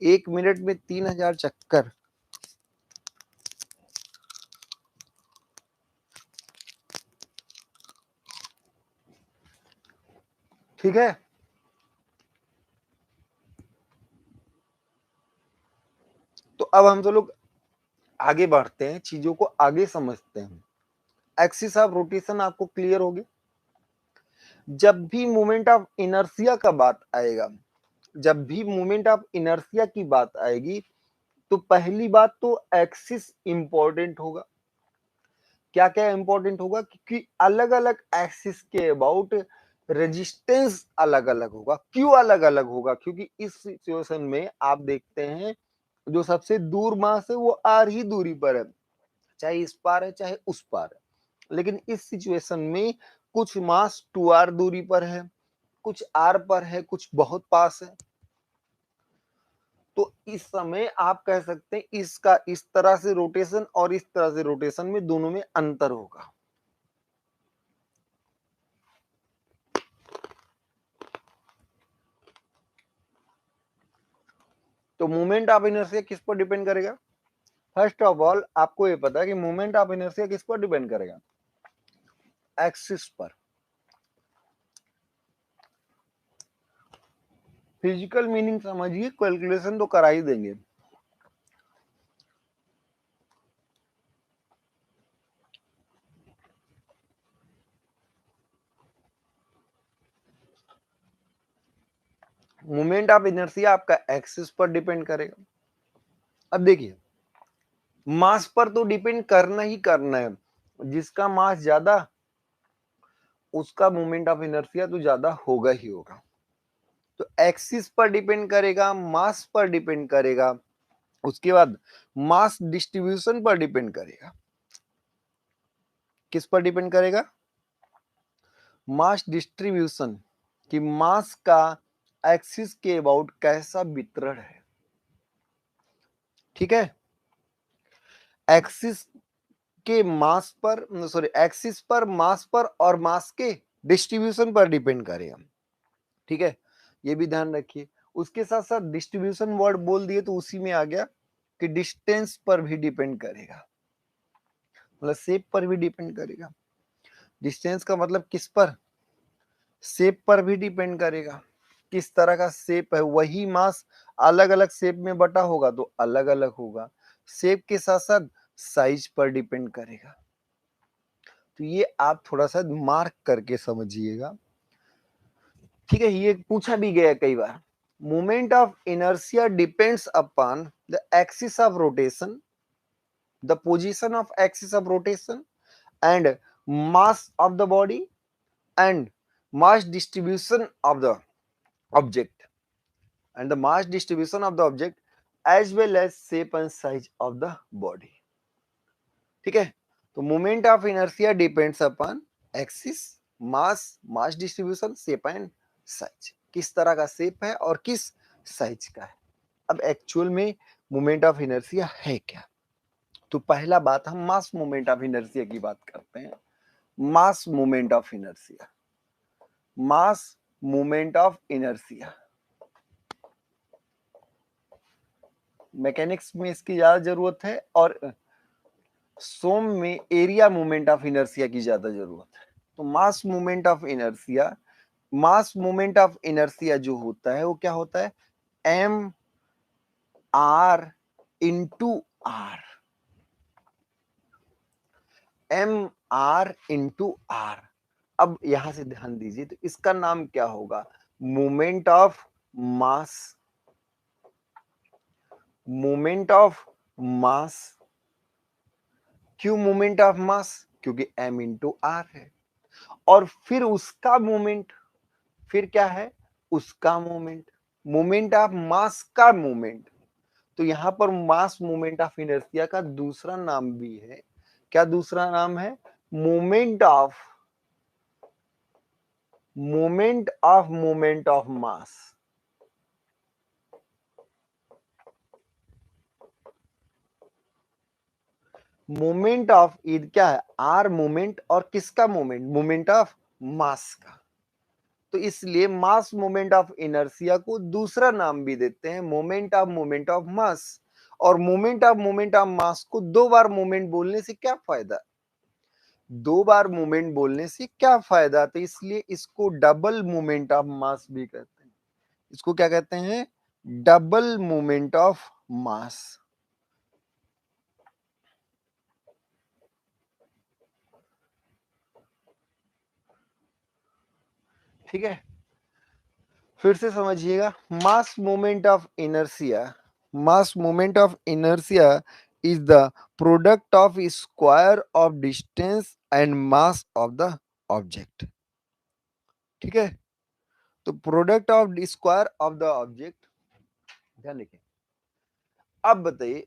एक मिनट में 3000 चक्कर। ठीक है, तो अब हम तो लोग आगे बढ़ते हैं, चीजों को आगे समझते हैं। एक्सिस ऑफ रोटेशन आपको क्लियर होगी। जब भी मोमेंट ऑफ इनर्शिया का बात आएगा, जब भी मोमेंट ऑफ इनर्शिया की बात आएगी तो पहली बात तो एक्सिस इंपॉर्टेंट होगा। क्या क्या इंपॉर्टेंट होगा, क्योंकि अलग अलग एक्सिस के अबाउट रेजिस्टेंस अलग अलग होगा। क्यों अलग अलग होगा, क्योंकि इस सिचुएशन में आप देखते हैं जो सबसे दूर मास है वो आर ही दूरी पर है, चाहे इस पार है चाहे उस पार है। लेकिन इस सिचुएशन में कुछ मास 2r दूरी पर है, कुछ r पर है, कुछ बहुत पास है। तो इस समय आप कह सकते हैं इसका इस तरह से रोटेशन और इस तरह से रोटेशन में दोनों में अंतर होगा। तो मोमेंट ऑफ इनर्शिया किस पर डिपेंड करेगा। फर्स्ट ऑफ ऑल आपको ये पता है कि मोमेंट ऑफ इनर्शिया किस पर डिपेंड करेगा, एक्सिस पर। फिजिकल मीनिंग समझिए, कैलकुलेशन तो करा ही देंगे। मोमेंट ऑफ इनर्शिया आपका एक्सिस पर डिपेंड करेगा। अब देखिए, मास पर तो डिपेंड करना ही करना है, जिसका मास ज्यादा उसका मोमेंट ऑफ इनर्शिया तो ज्यादा होगा ही होगा। तो एक्सिस पर डिपेंड करेगा, मास पर डिपेंड करेगा, उसके बाद मास डिस्ट्रीब्यूशन पर डिपेंड करेगा। किस पर डिपेंड करेगा, मास डिस्ट्रीब्यूशन, कि मास का एक्सिस के अबाउट कैसा वितरण है। ठीक है, एक्सिस के मास पर, सॉरी, एक्सिस पर, मास पर और मास के डिस्ट्रीब्यूशन पर डिपेंड करेगा। ठीक है, ये भी ध्यान रखिए। उसके साथ साथ डिस्ट्रीब्यूशन वर्ड बोल दिए तो उसी में आ गया कि डिस्टेंस पर भी डिपेंड करेगा। मतलब शेप पर भी डिपेंड करेगा। डिस्टेंस का मतलब किस पर, शेप पर भी डिपेंड करेगा, किस तरह का शेप है। वही मास अलग अलग शेप में बटा होगा तो अलग अलग होगा। शेप के साथ साथ साइज पर डिपेंड करेगा। तो ये आप थोड़ा सा मार्क करके समझिएगा, ठीक है। ये पूछा भी गया कई बार। Moment of inertia depends upon the axis of rotation, the position of axis of rotation and mass of the body and mass distribution of the object and the mass distribution of the object as well as shape and size of the body, ठीक है। तो moment of inertia depends upon axis, mass distribution, shape and size, किस तरह का shape है और किस size का है। अब एक्चुअल में मोमेंट ऑफ इनर्शिया है क्या। तो पहला बात हम मास मोमेंट ऑफ इनर्शिया की बात करते हैं। मास moment of inertia, mass moment of inertia, mechanics में इसकी ज्यादा जरूरत है और सोम में एरिया मोमेंट ऑफ इनर्शिया की ज्यादा जरूरत है। तो mass moment of inertia, mass moment of inertia जो होता है वो क्या होता है, M R into R, M R into R. अब यहां से ध्यान दीजिए, तो इसका नाम क्या होगा, moment of mass, moment of mass. क्यों मोमेंट ऑफ मास, क्योंकि m इंटू आर है। और फिर उसका मोमेंट, फिर क्या है उसका मोमेंट, मोमेंट ऑफ मास का मोमेंट। तो यहां पर मास मोमेंट ऑफ इनर्शिया का दूसरा नाम भी है। क्या दूसरा नाम है, moment of, moment of moment of mass. Moment of क्या है, आर मोमेंट, और किसका मोमेंट, मोमेंट ऑफ मास का। तो इसलिए मास मोमेंट ऑफ इनर्शिया को दूसरा नाम भी देते हैं, मोमेंट ऑफ मास। और मोमेंट ऑफ मास को दो बार मोमेंट बोलने से क्या फायदा, दो बार मोमेंट बोलने से क्या फायदा, तो इसलिए इसको डबल मोमेंट ऑफ मास भी कहते हैं। इसको क्या कहते हैं, डबल मोमेंट ऑफ मास। ठीक है, फिर से समझिएगा, मास moment of inertia, mass moment of inertia is the product of square of distance and mass of the object. ठीक है, तो product of square of the object, ध्यान रखें। अब बताइए,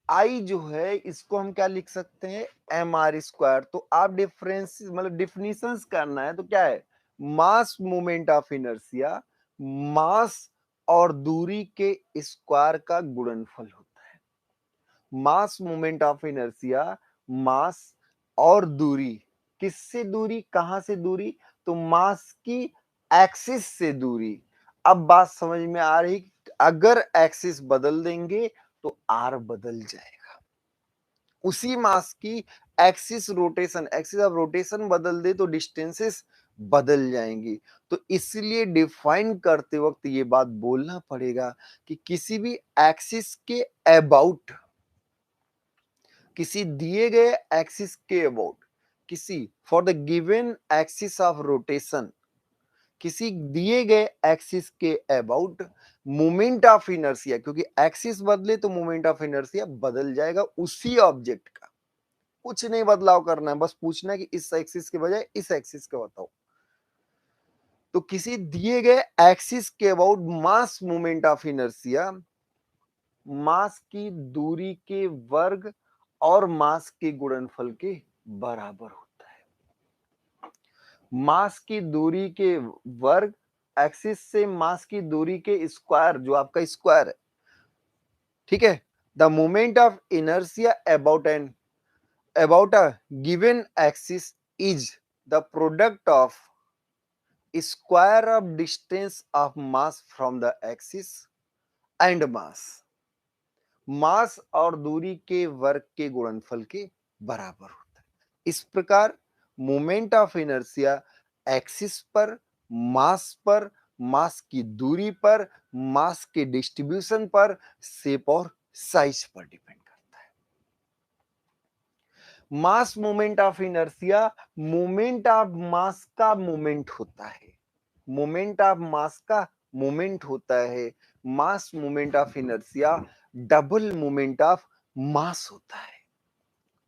आई जो है इसको हम क्या लिख सकते हैं, एम आर स्क्वायर। तो आप डिफरेंस मतलब डिफिनीशंस करना है तो क्या है, मास मोमेंट ऑफ इनर्शिया मास और दूरी के स्क्वायर का गुणनफल होता है। मास मोमेंट ऑफ इनर्शिया मास और दूरी, किससे दूरी, कहां से दूरी, तो मास की एक्सिस से दूरी। अब बात समझ में आ रही, अगर एक्सिस बदल देंगे तो आर बदल जाएगा। उसी मास की axis rotation, axis of rotation बदल दे तो डिस्टेंसेस बदल जाएंगी। तो इसलिए डिफाइन करते वक्त ये बात बोलना पड़ेगा कि किसी भी एक्सिस के अबाउट, किसी दिए गए एक्सिस के अबाउट, किसी for the given axis of rotation, किसी दिए गए एक्सिस के अबाउट मोमेंट ऑफ इनर्शिया, क्योंकि एक्सिस बदले तो मोमेंट ऑफ इनर्शिया बदल जाएगा उसी ऑब्जेक्ट का। कुछ नहीं बदलाव करना है, बस पूछना है कि इस एक्सिस के बजाय इस एक्सिस का बताओ। तो किसी दिए गए एक्सिस के about mass moment of inertia mass की दूरी के वर्ग और मास के गुणनफल के बराबर होता है। मास की दूरी के वर्ग, एक्सिस से मास की दूरी के स्क्वायर, जो आपका स्क्वायर है, ठीक है। The moment of inertia about a given axis is the product of square of distance of mass from the axis and mass, मास और दूरी के वर्ग के गुणनफल के बराबर होता है। इस प्रकार मोमेंट ऑफ इनर्शिया एक्सिस पर, मास की दूरी पर, मास के डिस्ट्रीब्यूशन पर, शेप और साइज पर डिपेंड करता है। मास moment of inertia moment of mass का मोमेंट होता है, मोमेंट ऑफ मास का मोमेंट होता है। मास moment of inertia double moment of mass होता है,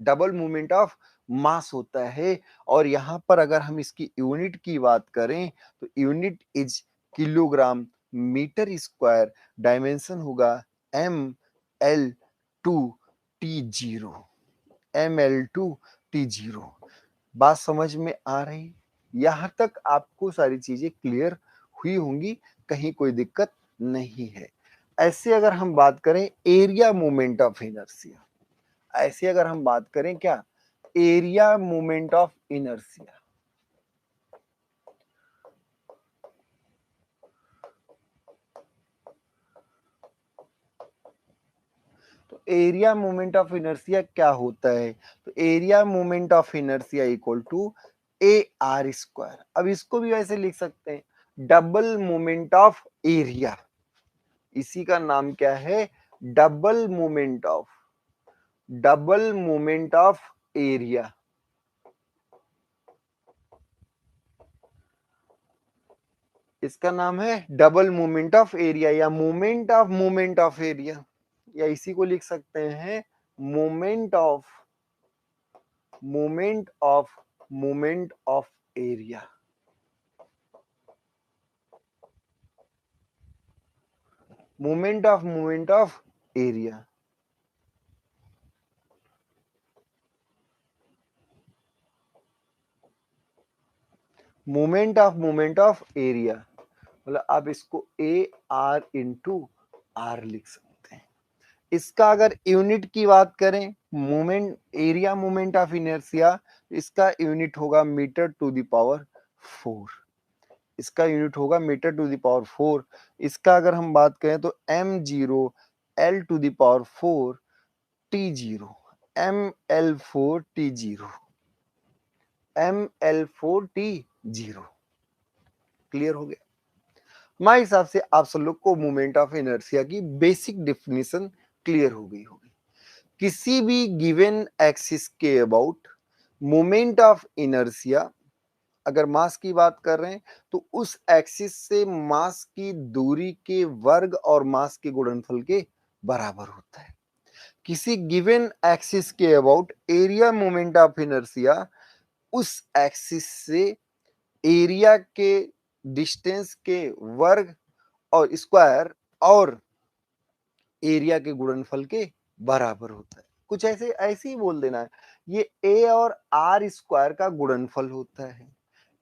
डबल मोमेंट ऑफ मास होता है। और यहां पर अगर हम इसकी यूनिट की बात करें तो unit is kilogram metre square, dimension होगा ml2t0, ml2t0। बात समझ में आ रही? यहां तक आपको सारी चीजें क्लियर हुई होंगी, कहीं कोई दिक्कत नहीं है। ऐसे अगर हम बात करें एरिया मोमेंट ऑफ इनर्शिया, ऐसे अगर हम बात करें क्या, एरिया मोमेंट ऑफ इनर्शिया, तो एरिया मोमेंट ऑफ इनर्शिया क्या होता है? तो area moment of inertia equal to A R square. अब इसको भी ऐसे लिख सकते हैं, डबल मोमेंट ऑफ एरिया, इसी का नाम क्या है, डबल मोमेंट ऑफ एरिया। इसका नाम है डबल मोमेंट ऑफ एरिया या मोमेंट ऑफ एरिया, या इसी को लिख सकते हैं moment of area. Moment of area. Moment of area मतलब आप इसको ए आर इंटू आर लिख सकते हैं। इसका अगर यूनिट की बात करें, moment area moment of inertia, इसका यूनिट होगा मीटर टू द पावर 4, इसका यूनिट होगा मीटर टू द पावर 4। इसका अगर हम बात करें तो m0 l to the power 4 t0, ml4 t0, ml4 t0। Clear हो गया? हमारे हिसाब से आप सब लोग को मोमेंट ऑफ इनर्शिया की बेसिक डेफिनेशन क्लियर हो गई होगी। किसी भी गिवन एक्सिस के अबाउट मोमेंट ऑफ इनर्शिया, अगर मास की बात कर रहे हैं तो उस एक्सिस से मास की दूरी के वर्ग और मास के गुणनफल के बराबर होता है। किसी गिवन एक्सिस के about area moment of inertia उस एक्सिस से एरिया के डिस्टेंस के वर्ग और स्क्वायर और एरिया के गुणनफल के बराबर होता है। कुछ ऐसे ही बोल देना है, ये ए और आर स्क्वायर का गुणनफल होता है।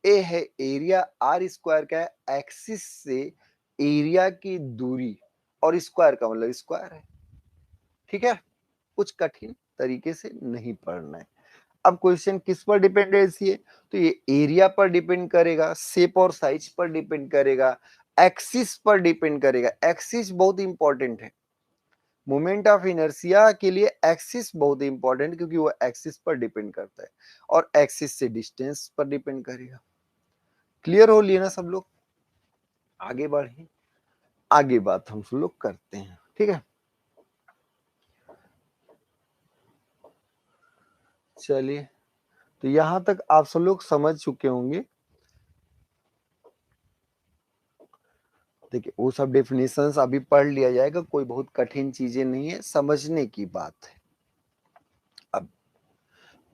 ए है एरिया, आर स्क्वायर का है एक्सिस से एरिया की दूरी, और स्क्वायर का मतलब स्क्वायर है। ठीक है, कुछ कठिन तरीके से नहीं पढ़ना है। अब क्वेश्चन किस पर डिपेंडेंसी है, तो ये एरिया पर डिपेंड करेगा, शेप और साइज पर डिपेंड करेगा, एक्सिस पर डिपेंड करेगा। एक्सिस बहुत इंपॉर्टेंट है मोमेंट ऑफ इनर्शिया के लिए, एक्सिस बहुत इंपॉर्टेंट क्योंकि वो एक्सिस पर डिपेंड करता है, और एक्सिस से डिस्टेंस पर डिपेंड करेगा। क्लियर हो लिए ना सब लोग? आगे बढ़े, आगे बात हम सब लोग करते हैं। ठीक है, चलिए, तो यहां तक आप सब लोग समझ चुके होंगे। देखिए वो सब डेफिनेशंस अभी पढ़ लिया जाएगा, कोई बहुत कठिन चीजें नहीं है, समझने की बात है।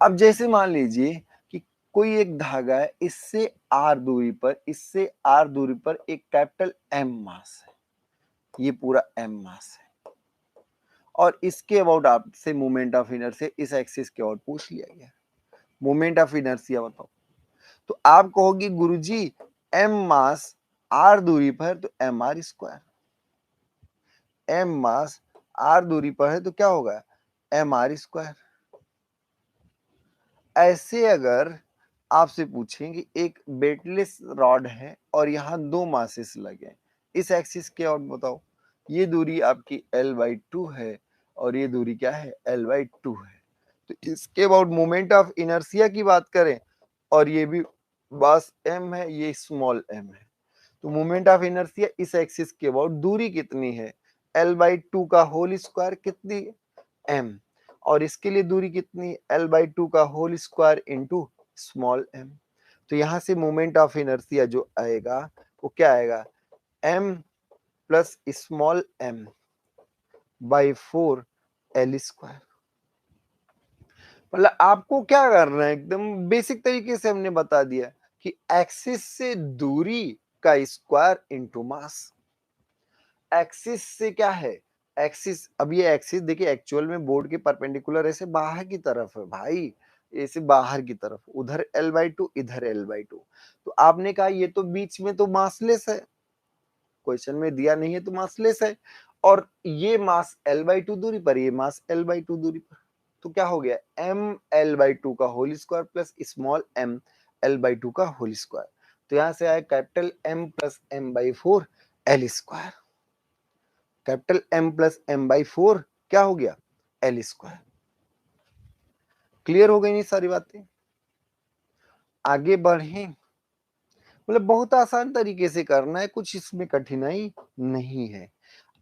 अब जैसे मान लीजिए कि कोई एक धागा है, इससे आर दूरी पर, इससे आर दूरी पर एक कैपिटल एम मास है, ये पूरा एम मास है, और इसके अबाउट आपसे मोमेंट ऑफ इनर्शिया इस एक्सिस के अबाउट पूछ लिया गया, मोमेंट ऑफ इनर्शिया बताओ। तो आप कहोगे गुरुजी एम मास आर दूरी पर तो M R square, M mass R दूरी पर है तो क्या होगा, एम आर स्क्वायर। ऐसे अगर आपसे पूछें कि एक बेटलेस रॉड है और यहाँ दो मासेस लगे, इस एक्सिस के और बताओ, ये दूरी आपकी L/2 है और ये दूरी क्या है, L/2 है। तो इसके अबाउट मोमेंट ऑफ इनर्शिया की बात करें और ये भी मास m है, ये स्मॉल m है, तो मोमेंट ऑफ इनर्शिया इस एक्सिस के अबाउट दूरी कितनी है, L/2 का होल स्क्वायर कितनी m, और इसके लिए दूरी कितनी, L/2 का whole square into small m। तो यहां से मोमेंट ऑफ इनर्शिया जो आएगा वो क्या आएगा, m plus small m by 4 L square. मतलब आपको क्या करना है, एकदम बेसिक तरीके से हमने बता दिया कि एक्सिस से दूरी का स्क्वायर इनटू मास। एक्सिस से क्या है, एक्सिस, अब ये एक्सिस देखिए एक्चुअल में बोर्ड के परपेंडिकुलर ऐसे बाहर की तरफ है भाई, ऐसे बाहर की तरफ, उधर L/2 इधर L/2। तो आपने कहा ये तो बीच में तो मासलेस है, क्वेश्चन में दिया नहीं है तो मासलेस है, और ये मास L/2 दूरी पर, ये मास L/2 दूरी पर, तो क्या हो गया, m L/2 का whole square plus small m L/2 का होल स्क्वायर। तो यहां से आया capital M plus m/4 L square. Capital M plus m/4 क्या हो गया, L स्क्वायर। क्लियर हो गई नहीं सारी बातें, आगे बढ़े। मतलब बहुत आसान तरीके से करना है, कुछ इसमें कठिनाई नहीं है।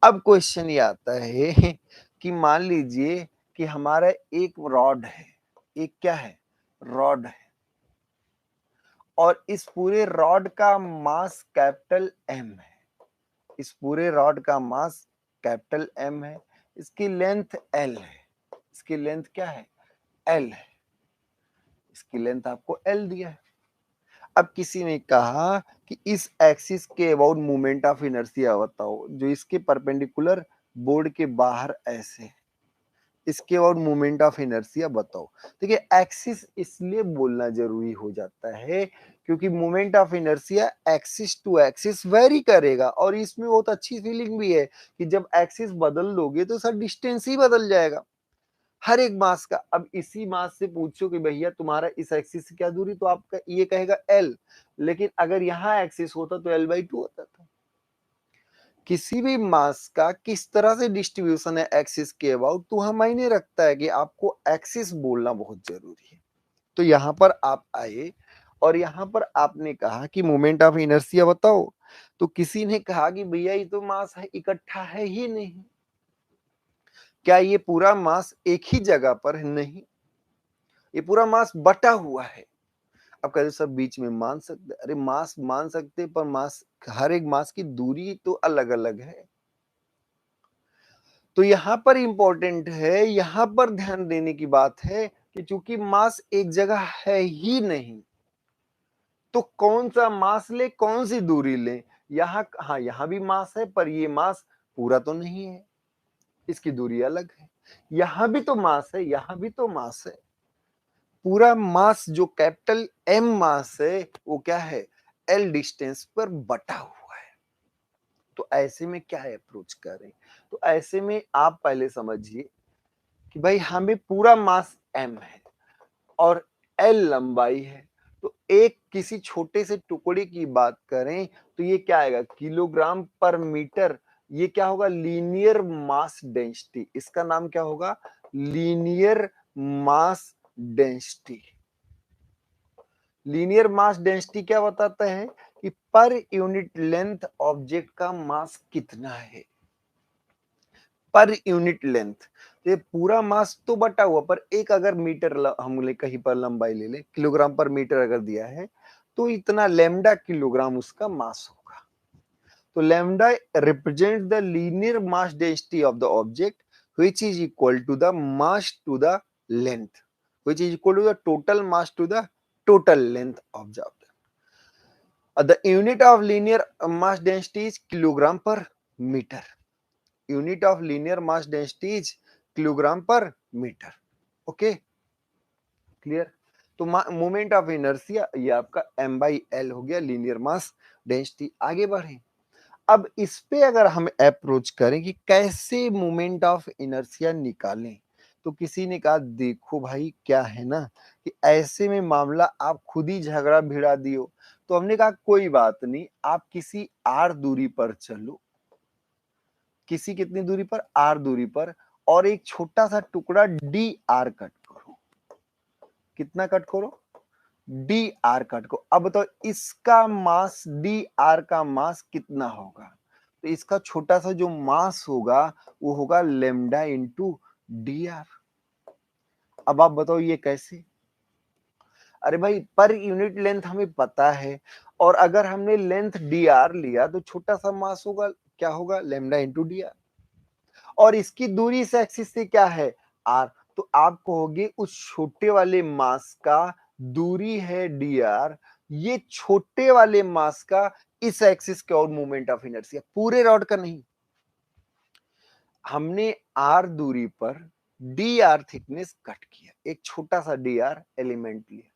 अब क्वेश्चन ये आता है कि मान लीजिए कि हमारा एक रॉड है, एक क्या है, रॉड है, और इस पूरे रॉड का मास कैपिटल M है, इस पूरे रॉड का मास कैपिटल M है, इसकी लेंथ L है, इसकी लेंथ क्या है, L है, इसकी लेंथ आपको L दिया है। अब किसी ने कहा कि इस एक्सिस के अबाउट मोमेंट ऑफ इनर्शिया बताओ, जो इसके परपेंडिकुलर बोर्ड के बाहर ऐसे है, इसके अबाउट मोमेंट ऑफ इनर्शिया बताओ। देखिए एक्सिस इसलिए बोलना जरूरी हो जाता है क्योंकि moment of inertia axis to axis vary करेगा, और इसमें बहुत अच्छी फीलिंग भी है कि जब एक्सिस बदल दोगे तो सर डिस्टेंस ही बदल जाएगा हर एक मास का। अब इसी मास से पूछो कि भैया तुम्हारा इस एक्सिस से क्या दूरी, तो आपका ये कहेगा L, लेकिन अगर यहाँ एक्सिस होता तो L/2 होता था। किसी भी मास का किस तरह से डिस्ट्रीब्यूशन है एक्सिस के अबाउट, तो वहां मायने रखता है कि आपको एक्सिस बोलना बहुत जरूरी है। तो यहां पर आप आए और यहां पर आपने कहा कि मोमेंट ऑफ इनर्शिया बताओ, तो किसी ने कहा कि भैया ये तो मास है इकट्ठा है ही नहीं, क्या ये पूरा मास एक ही जगह पर है, नहीं, ये पूरा मास बटा हुआ है। अब कहते सब बीच में मान सकते, अरे मास मान सकते पर मास, हर एक मास की दूरी तो अलग अलग है। तो यहां पर इंपॉर्टेंट है, यहां पर ध्यान देने की बात है कि चूंकि मास एक जगह है ही नहीं, तो कौन सा मास ले, कौन सी दूरी ले। यहाँ हाँ यहाँ भी मास है पर ये मास पूरा तो नहीं है, इसकी दूरी अलग है। यहां भी तो मास है, यहां भी तो मास है, पूरा मास जो कैपिटल M मास है वो क्या है, L डिस्टेंस पर बटा हुआ है। तो ऐसे में क्या अप्रोच करें, तो ऐसे में आप पहले समझिए कि भाई हमें पूरा मास M है और L लंबाई है, तो एक किसी छोटे से टुकड़े की बात करें तो ये क्या आएगा, किलोग्राम पर मीटर। ये क्या होगा, लीनियर मास डेंसिटी, इसका नाम क्या होगा, linear mass density. Linear mass density क्या बताता है कि पर यूनिट लेंथ ऑब्जेक्ट का मास कितना है, पर यूनिट लेंथ। तो ये पूरा मास तो बटा हुआ, पर एक अगर मीटर हम ले कहीं पर लंबाई ले ले, किलोग्राम पर मीटर अगर दिया है तो इतना लैम्डा किलोग्राम उसका मास होगा। तो lambda represent the linear mass density of the object which is equal to the mass to the length, which is equal to the total mass to the total length of the object. The unit of linear mass density is kilogram per meter. Unit of linear mass density is kilogram per meter. Okay, clear? तो moment of inertia ये आपका M/L हो गया, linear mass density. आगे बढ़े, अब इस पे अगर हम अप्रोच करें कि कैसे मोमेंट ऑफ इनर्शिया निकालें, तो किसी ने कहा देखो भाई क्या है ना कि ऐसे में मामला आप खुद ही झगड़ा भिड़ा दियो। तो हमने कहा कोई बात नहीं, आप किसी R दूरी पर चलो, किसी कितनी दूरी पर, R दूरी पर, और एक छोटा सा टुकड़ा DR कट करो। कितना कट करो, डी आर कट को। अब बताओ इसका मास, डी आर का मास कितना होगा, तो इसका छोटा सा जो मास होगा वो होगा लेमडा इंटू डी आर। अब आप बताओ ये कैसे? अरे भाई पर यूनिट लेंथ हमें पता है, और अगर हमने लेंथ डी आर लिया तो छोटा सा मास होगा, क्या होगा, लेमडा इंटू डी आर, और इसकी दूरी इस एक्सिस से क्या है, आर। तो आप कहोगे उस छोटे वाले मास का दूरी है डी आर, ये छोटे वाले मास का इस एक्सिस के और मोमेंट ऑफ इनर्शिया, पूरे रॉड का नहीं। हमने आर दूरी पर डी आर थिकनेस कट किया, एक छोटा सा डी आर एलिमेंट लिया।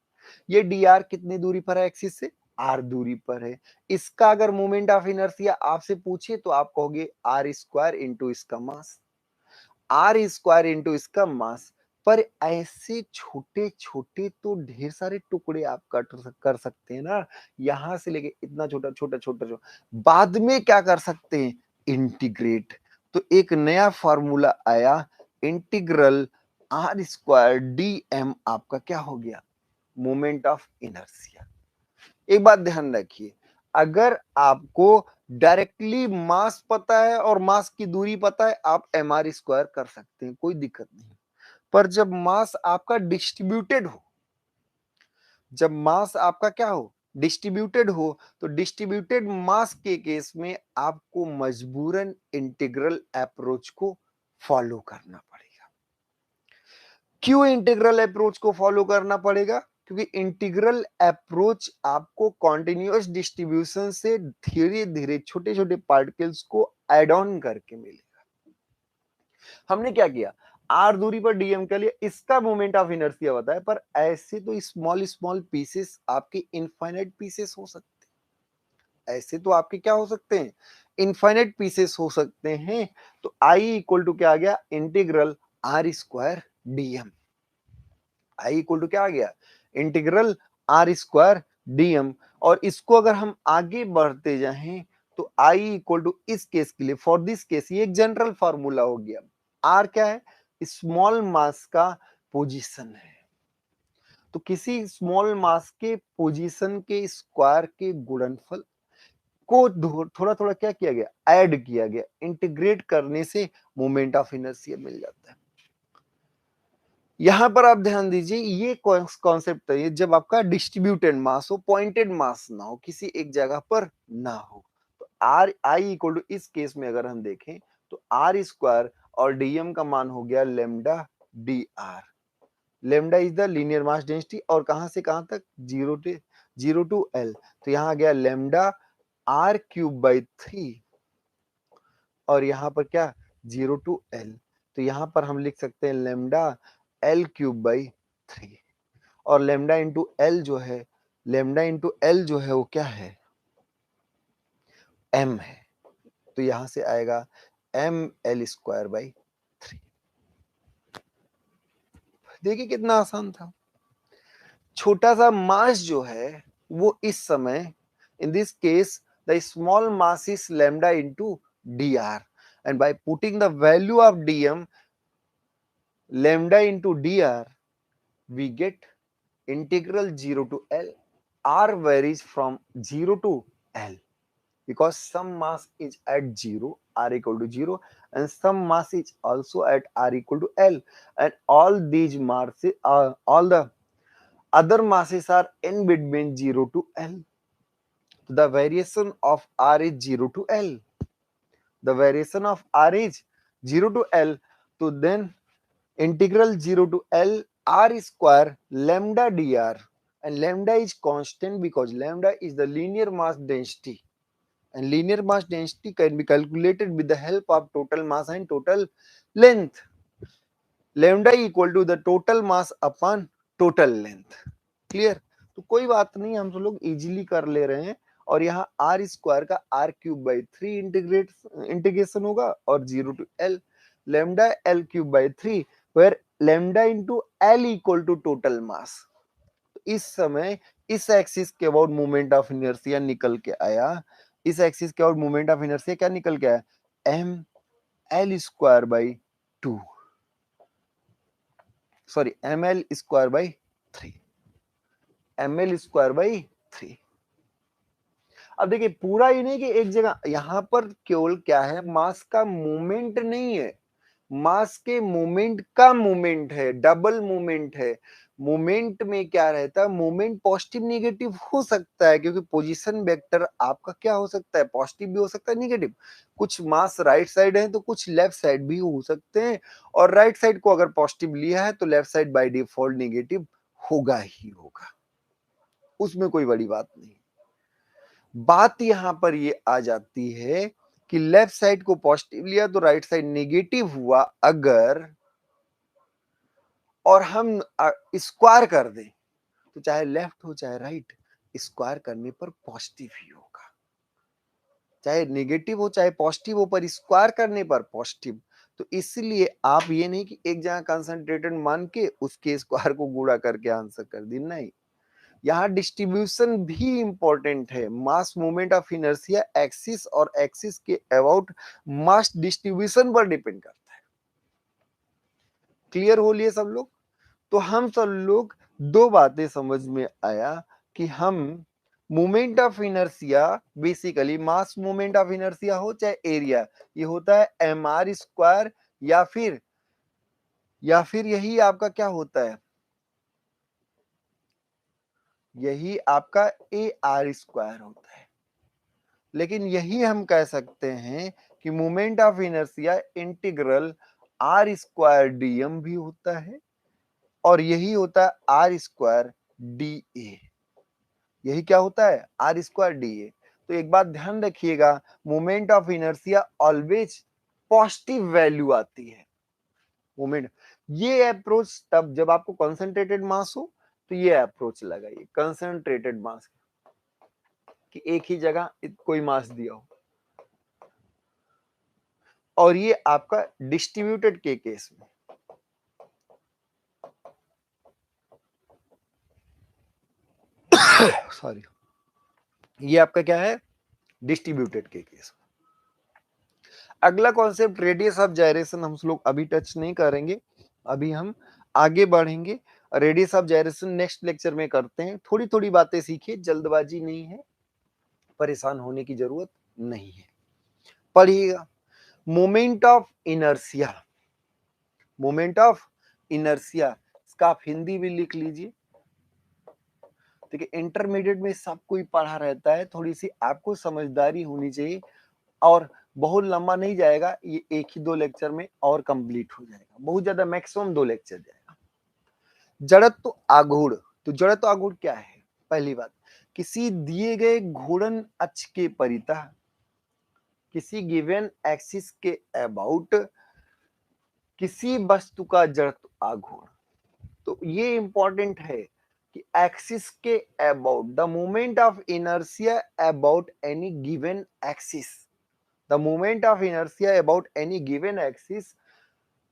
ये डी आर कितनी दूरी पर है एक्सिस से, आर दूरी पर है। इसका अगर मोमेंट ऑफ इनर्शिया आपसे पूछे तो आप कहोगे आर स्क्वायर इंटू इसका मास, आर स्क्वायर इंटू इसका मास। पर ऐसे छोटे छोटे तो ढेर सारे टुकड़े आप कर सकते हैं ना, यहां से लेके इतना छोटा छोटा छोटा छोटा, बाद में क्या कर सकते हैं, इंटीग्रेट। तो एक नया फॉर्मूला आया, integral R square D M आपका क्या हो गया, मोमेंट ऑफ इनर्शिया। एक बात ध्यान रखिए, अगर आपको डायरेक्टली मास पता है और मास की दूरी पता है, आप एम आर स्क्वायर कर सकते हैं, कोई दिक्कत नहीं। पर जब मास आपका डिस्ट्रीब्यूटेड हो, जब मास आपका क्या हो, डिस्ट्रीब्यूटेड हो, तो डिस्ट्रीब्यूटेड मास के केस में आपको मजबूरन इंटीग्रल अप्रोच को फॉलो करना पड़ेगा। क्यों इंटीग्रल अप्रोच को फॉलो करना पड़ेगा, क्योंकि इंटीग्रल अप्रोच आपको कॉन्टिन्यूअस डिस्ट्रीब्यूशन से धीरे धीरे छोटे छोटे पार्टिकल्स को एड ऑन करके मिलेगा। हमने क्या किया, आर दूरी पर डीएम के लिए इसका मोमेंट ऑफ इनर्शिया बताया, पर ऐसे तो स्मॉल स्मॉल पीसेस आपके इनफाइनाइट पीसेस हो सकते हैं, ऐसे तो आपके क्या हो सकते हैं, इनफाइनाइट पीसेस हो सकते हैं। तो आई इक्वल टू क्या आ गया, integral R square D M. I equal to क्या आ गया, इंटीग्रल आर स्क्वायर डीएम। और इसको अगर हम आगे बढ़ते जाएं तो आई इक्वल टू इस केस के लिए, फॉर दिस केस, ये एक जनरल फार्मूला हो गया। आर क्या है, स्मॉल मास का पोजीशन है, तो किसी स्मॉल मास के पोजीशन के स्क्वायर के गुणनफल को थोड़ा थोड़ा क्या किया गया, ऐड किया गया, इंटीग्रेट करने से मोमेंट ऑफ इनर्शिया मिल जाता है। यहां पर आप ध्यान दीजिए, ये कॉन्सेप्ट है जब आपका डिस्ट्रीब्यूटेड मास हो, पॉइंटेड मास ना हो, किसी एक जगह पर ना हो। तो आर आई इक्वल टू इस केस में अगर हम देखें तो आर स्क्वायर और डीएम का मान हो गया lambda D R. Lambda is the linear mass density, और कहां से कहां तक, जीरो टू एल। तो यहां आ गया लेमडा आर क्यूब बाई 3, और यहां पर क्या, जीरो टू एल। तो यहां पर हम लिख सकते हैं लेमडा एल क्यूब बाई 3, और लेमडा इंटू एल जो है, लेमडा इंटू एल जो है वो क्या है, एम है। तो यहां से आएगा एम एल स्क्वायर बाई 3। देखिए कितना आसान था। छोटा सा मास जो है वो इस समय, in this case the small mass is lambda into D R, and by putting the value of DM lambda into dr, we get integral 0 to L. R varies from 0 to L because some mass is at 0, R equal to 0, and some mass is also at R equal to L, and all these masses, all the other masses are in between 0 to L. The variation of R is 0 to L. The variation of R is 0 to L. So then integral 0 to L R square lambda dr, and lambda is constant because lambda is the linear mass density, and linear mass density can be calculated with the help of total mass and total length. Lambda equal to the total mass upon total length. Clear? तो कोई बात नहीं, हम लोग easily कर ले रहे हैं। और यहाँ आर स्क्वायर का आर क्यूब बाई 3 इंटीग्रेशन होगा, और 0 to L lambda L cube by 3, where lambda into L equal to total mass. इस समय इस एक्सिस के अबाउट मोमेंट ऑफ इनर्शिया निकल के आया, इस एक्सिस के अबाउट मोमेंट ऑफ इनर्शिया क्या निकल के आया, M L square by 2, sorry M L square by 3 ml/3। अब देखिए पूरा ही नहीं कि एक जगह, यहां पर केवल क्या है, मास का मूवमेंट नहीं है, मास के मूवमेंट का मूवमेंट है, डबल मूवमेंट है। मूवमेंट में क्या रहता है, मूवमेंट पॉजिटिव निगेटिव हो सकता है, क्योंकि पोजीशन वेक्टर आपका क्या हो सकता है, पॉजिटिव भी हो सकता है, निगेटिव। कुछ मास राइट साइड है तो कुछ लेफ्ट साइड भी हो सकते हैं, और राइट साइड को अगर पॉजिटिव लिया है तो left side by default negative होगा ही होगा, उसमें कोई बड़ी बात नहीं। बात यहां पर ये आ जाती है कि लेफ्ट साइड को पॉजिटिव लिया तो राइट साइड नेगेटिव हुआ अगर, और हम स्क्वायर कर दें तो चाहे लेफ्ट हो चाहे राइट, स्क्वायर करने पर पॉजिटिव ही होगा। चाहे नेगेटिव हो चाहे पॉजिटिव हो, पर स्क्वायर करने पर पॉजिटिव। तो इसलिए आप ये नहीं कि एक जगह कंसंट्रेटेड मान के उसके स्क्वायर को गुणा करके आंसर कर दी, नहीं। यहाँ डिस्ट्रीब्यूशन भी इंपॉर्टेंट है। मास मोमेंट ऑफ इनर्शिया एक्सिस और एक्सिस के अबाउट मास डिस्ट्रीब्यूशन पर डिपेंड करता है। क्लियर हो लिए सब लोग? तो हम सब लोग दो बातें समझ में आया कि हम moment of inertia, basically mass moment of inertia हो चाहे एरिया, ये होता है mr², या फिर यही आपका क्या होता है, यही आपका ar² होता है। लेकिन यही हम कह सकते हैं कि moment of inertia integral r²dm भी होता है, और यही होता है r²dA। यही क्या होता है, r²dA। तो एक बात ध्यान रखिएगा, moment of inertia always positive value आती है। मोमेंट, ये अप्रोच तब जब आपको कंसंट्रेटेड मास हो, तो ये अप्रोच लगाइए कंसंट्रेटेड मास, कि एक ही जगह कोई मास दिया हो। और ये आपका डिस्ट्रीब्यूटेड के केस में, सॉरी, ये आपका क्या है, डिस्ट्रीब्यूटेड के केस में। अगला कॉन्सेप्ट रेडियस ऑफ जायरेशन हम लोग अभी टच नहीं करेंगे, अभी हम आगे बढ़ेंगे। Radius of gyration next lecture में करते हैं। थोड़ी थोड़ी बातें सीखिए, जल्दबाजी नहीं है, परेशान होने की जरूरत नहीं है। पढ़िएगा, moment of inertia, moment of inertia, इसका आप हिंदी भी लिख लीजिए। देखिए इंटरमीडिएट में सब कोई पढ़ा रहता है, थोड़ी सी आपको समझदारी होनी चाहिए, और बहुत लंबा नहीं जाएगा, ये एक ही दो लेक्चर में और कंप्लीट हो जाएगा, बहुत ज्यादा मैक्सिमम 2 लेक्चर जाएगा। जड़त्व आघूर्ण, तो जड़त्व आघूर्ण क्या है, पहली बात, किसी दिए गए घूर्णन अक्ष के परितः किसी गिवन एक्सिस के अबाउट किसी वस्तु का जड़त्व आघूर्ण। तो ये इंपॉर्टेंट है कि एक्सिस के about, the moment of inertia about any given axis, the moment of inertia about any given axis,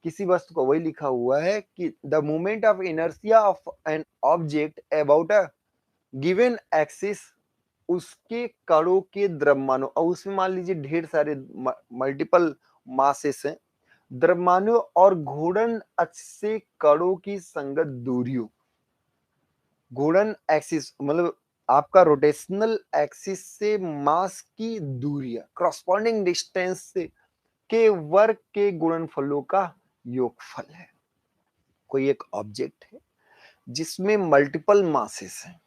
किसी वस्तु को, वही लिखा हुआ है कि the moment of inertia of an object about a given axis, उसके कणों के द्रव्यमानों, और उसमें मान लीजिए ढेर सारे मल्टीपल मासेस हैं, द्रव्यमानों और घूर्णन अक्ष से कणों की संगत दूरियों, घूर्णन एक्सिस मतलब आपका रोटेशनल एक्सिस से मास की दूरियां, क्रॉसपोंडिंग डिस्टेंस से के वर्ग के गुणनफलों का योगफल है। कोई एक ऑब्जेक्ट है जिसमें मल्टीपल मासेस हैं,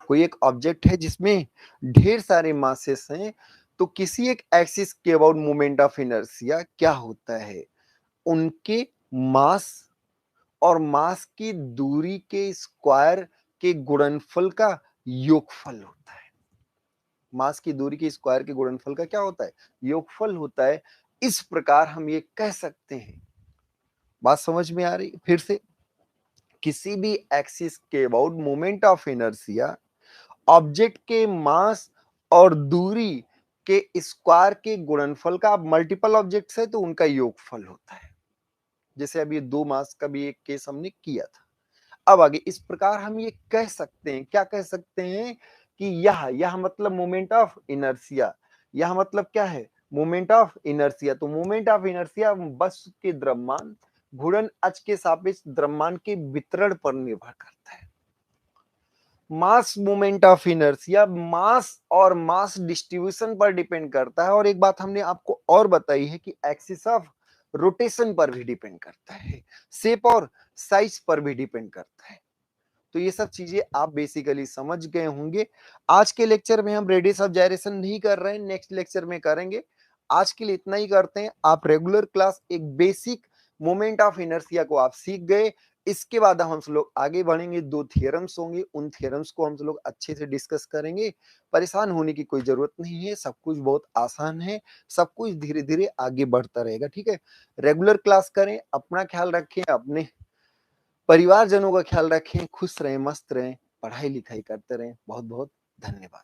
कोई एक ऑब्जेक्ट है जिसमें ढेर सारे मासेस हैं, तो किसी एक एक्सिस के अबाउट मोमेंट ऑफ इनर्शिया क्या होता है, उनके मास और मास की दूरी के स्क्वायर के गुणनफल का योगफल होता है। मास की दूरी के स्क्वायर के गुणनफल का क्या होता है, योगफल होता है। इस प्रकार हम ये कह सकते हैं, बात समझ में आ रही, फिर से, किसी भी एक्सिस के about moment of inertia object के मास और दूरी के स्क्वायर के गुणनफल का, मल्टीपल ऑब्जेक्ट्स है तो उनका योगफल होता है। जैसे अभी 2 मास का भी एक केस हमने किया था। अब आगे इस प्रकार हम ये कह सकते हैं, क्या कह सकते हैं कि यह मतलब मोमेंट ऑफ इनर्शिया, यह मतलब क्या है, मोमेंट ऑफ इनर्शिया। तो मोमेंट ऑफ इनर्शिया वस्तु के द्रव्यमान घूर्णन अक्ष के सापेक्ष द्रव्यमान के वितरण पर निर्भर करता है। मास मूवमेंट ऑफ इनर्शिया मास और मास डिस्ट्रीब्यूशन पर डिपेंड करता है। और एक बात हमने आपको और बताई है कि एक्सिस ऑफ रोटेशन पर भी डिपेंड करता है, शेप और साइज पर भी डिपेंड करता है। तो ये सब चीजें आप बेसिकली समझ गए होंगे। आज के लेक्चर में हम रेडियस ऑफ जायरेशन नहीं कर रहे हैं, नेक्स्ट लेक्चर में करेंगे। आज के लिए इतना ही करते हैं। आप रेगुलर क्लास एक बेसिक मोमेंट ऑफ इनर्शिया को आप सीख गए। इसके बाद हम लोग आगे बढ़ेंगे, 2 थियरम्स होंगे, उन थियरम्स को हम लोग अच्छे से डिस्कस करेंगे। परेशान होने की कोई जरूरत नहीं है, सब कुछ बहुत आसान है, सब कुछ धीरे धीरे आगे बढ़ता रहेगा। ठीक है, रेगुलर क्लास करें, अपना ख्याल रखें, अपने परिवारजनों का ख्याल रखें, खुश रहें, मस्त रहें, पढ़ाई लिखाई करते रहें। बहुत बहुत धन्यवाद।